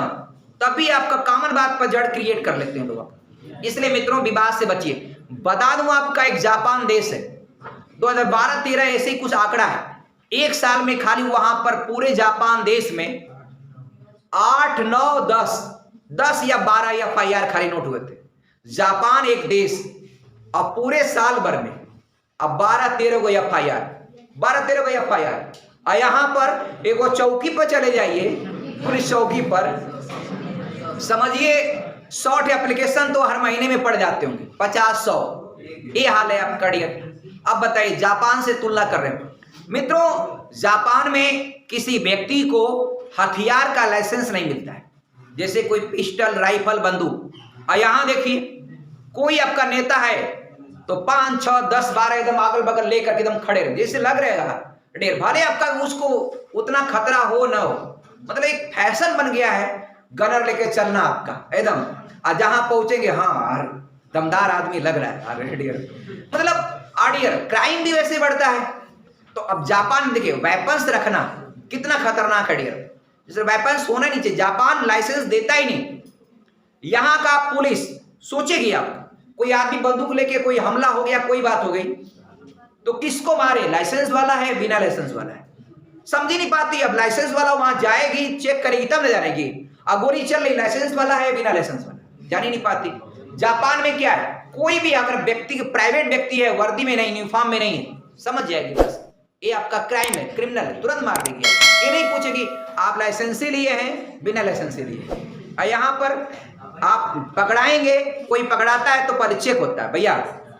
तभी आपका कॉमन बात पर जड़ क्रिएट कर लेते हैं लोग। इसलिए मित्रों विवाद से बचिए। बता दूं आपका, एक जापान देश है, 2012-13 ऐसे ही कुछ आंकड़ा है, एक साल में खाली वहां पर पूरे जापान देश में 8, 9, 10 या 12 FIR खाली नोट हुए थे। जापान एक देश, अब पूरे साल भर में अब 12-13 को FIR, 12-13 को FIR। और यहां पर एक वो चौकी पर चले जाइए, पुलिस चौकी पर, समझिए 100 एप्लीकेशन तो हर महीने में पड़ जाते होंगे, 50-100, ये हाल है आपका डियर। अब बताइए, जापान से तुलना कर रहे हैं मित्रों। जापान में किसी व्यक्ति को हथियार का लाइसेंस नहीं मिलता है, जैसे कोई पिस्टल, राइफल, बंदूक। और यहां देखिए, कोई आपका नेता है तो 5, 6, 10, 12 एकदम अगल बगल लेकर एकदम खड़े रहे, जैसे लग रहेगा ढेर, भले आपका उसको उतना खतरा हो ना हो, मतलब एक फैशन बन गया है गनर लेके चलना आपका एकदम। और जहां पहुंचेंगे, हाँ दमदार आदमी लग रहा है, अरे डियर, मतलब डियर क्राइम भी वैसे बढ़ता है। तो अब जापान में देखिए, वेपन्स रखना कितना खतरनाक है डियर, जैसे वेपन्स होना नहीं चाहिए। जापान लाइसेंस देता ही नहीं। यहां का पुलिस सोचेगी, आप कोई आदमी बंदूक लेके कोई हमला हो गया, कोई बात हो गई, तो किसको मारे, लाइसेंस वाला है बिना लाइसेंस वाला है, समझ ही नहीं पाती। अब लाइसेंस वाला वहां जाएगी, चेक करेगी, तब न जानेगी। अब गोली चल रही, लाइसेंस वाला है बिना लाइसेंस वाला, जान ही नहीं पाती। जापान में क्या है, कोई भी अगर व्यक्ति, प्राइवेट व्यक्ति है, वर्दी में नहीं, यूनिफॉर्म में नहीं है, समझ जाएगी बस ये आपका क्राइम है, क्रिमिनल है, तुरंत मार देगी। ये नहीं पूछेगी आप लाइसेंस से लिए हैं बिना लाइसेंस से लिए। और यहाँ पर आप पकड़ाएंगे, कोई पकड़ाता है तो पहले चेक होता है, भैया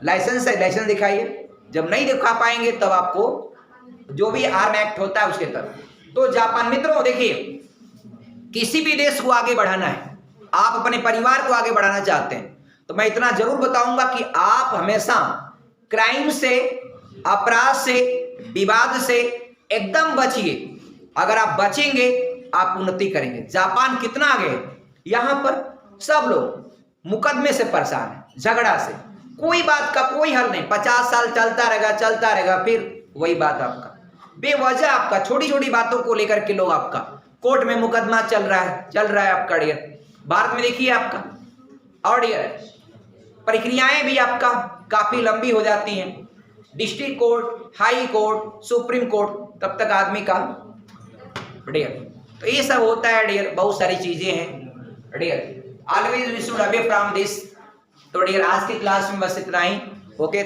लाइसेंस है, लाइसेंस दिखाइए। जब नहीं दिखा पाएंगे तब आपको जो भी आर्म एक्ट होता है उसके तहत। तो जापान मित्रों देखिए, किसी भी देश को आगे बढ़ाना है, आप अपने परिवार को आगे बढ़ाना चाहते हैं, तो मैं इतना जरूर बताऊंगा कि आप हमेशा क्राइम से, अपराध से, विवाद से एकदम बचिए। अगर आप बचेंगे आप उन्नति करेंगे। जापान कितना आगे है, यहां पर सब लोग मुकदमे से परेशान है, झगड़ा से, कोई बात का कोई हल नहीं, 50 साल चलता रहेगा, फिर वही बात आपका बेवजह, आपका छोटी छोटी बातों को लेकर के लोग आपका कोर्ट में मुकदमा चल रहा है आपका डियर। भारत में देखिए आपका, और डियर प्रक्रियाएं भी आपका काफी लंबी हो जाती हैं, district court, high court, supreme court, तब तक आदमी का डियर। तो ये सब होता है डियर, बहुत सारी चीजें हैं dear. Always we should away from this. तो डियर आज की क्लास में बस इतना ही। ओके,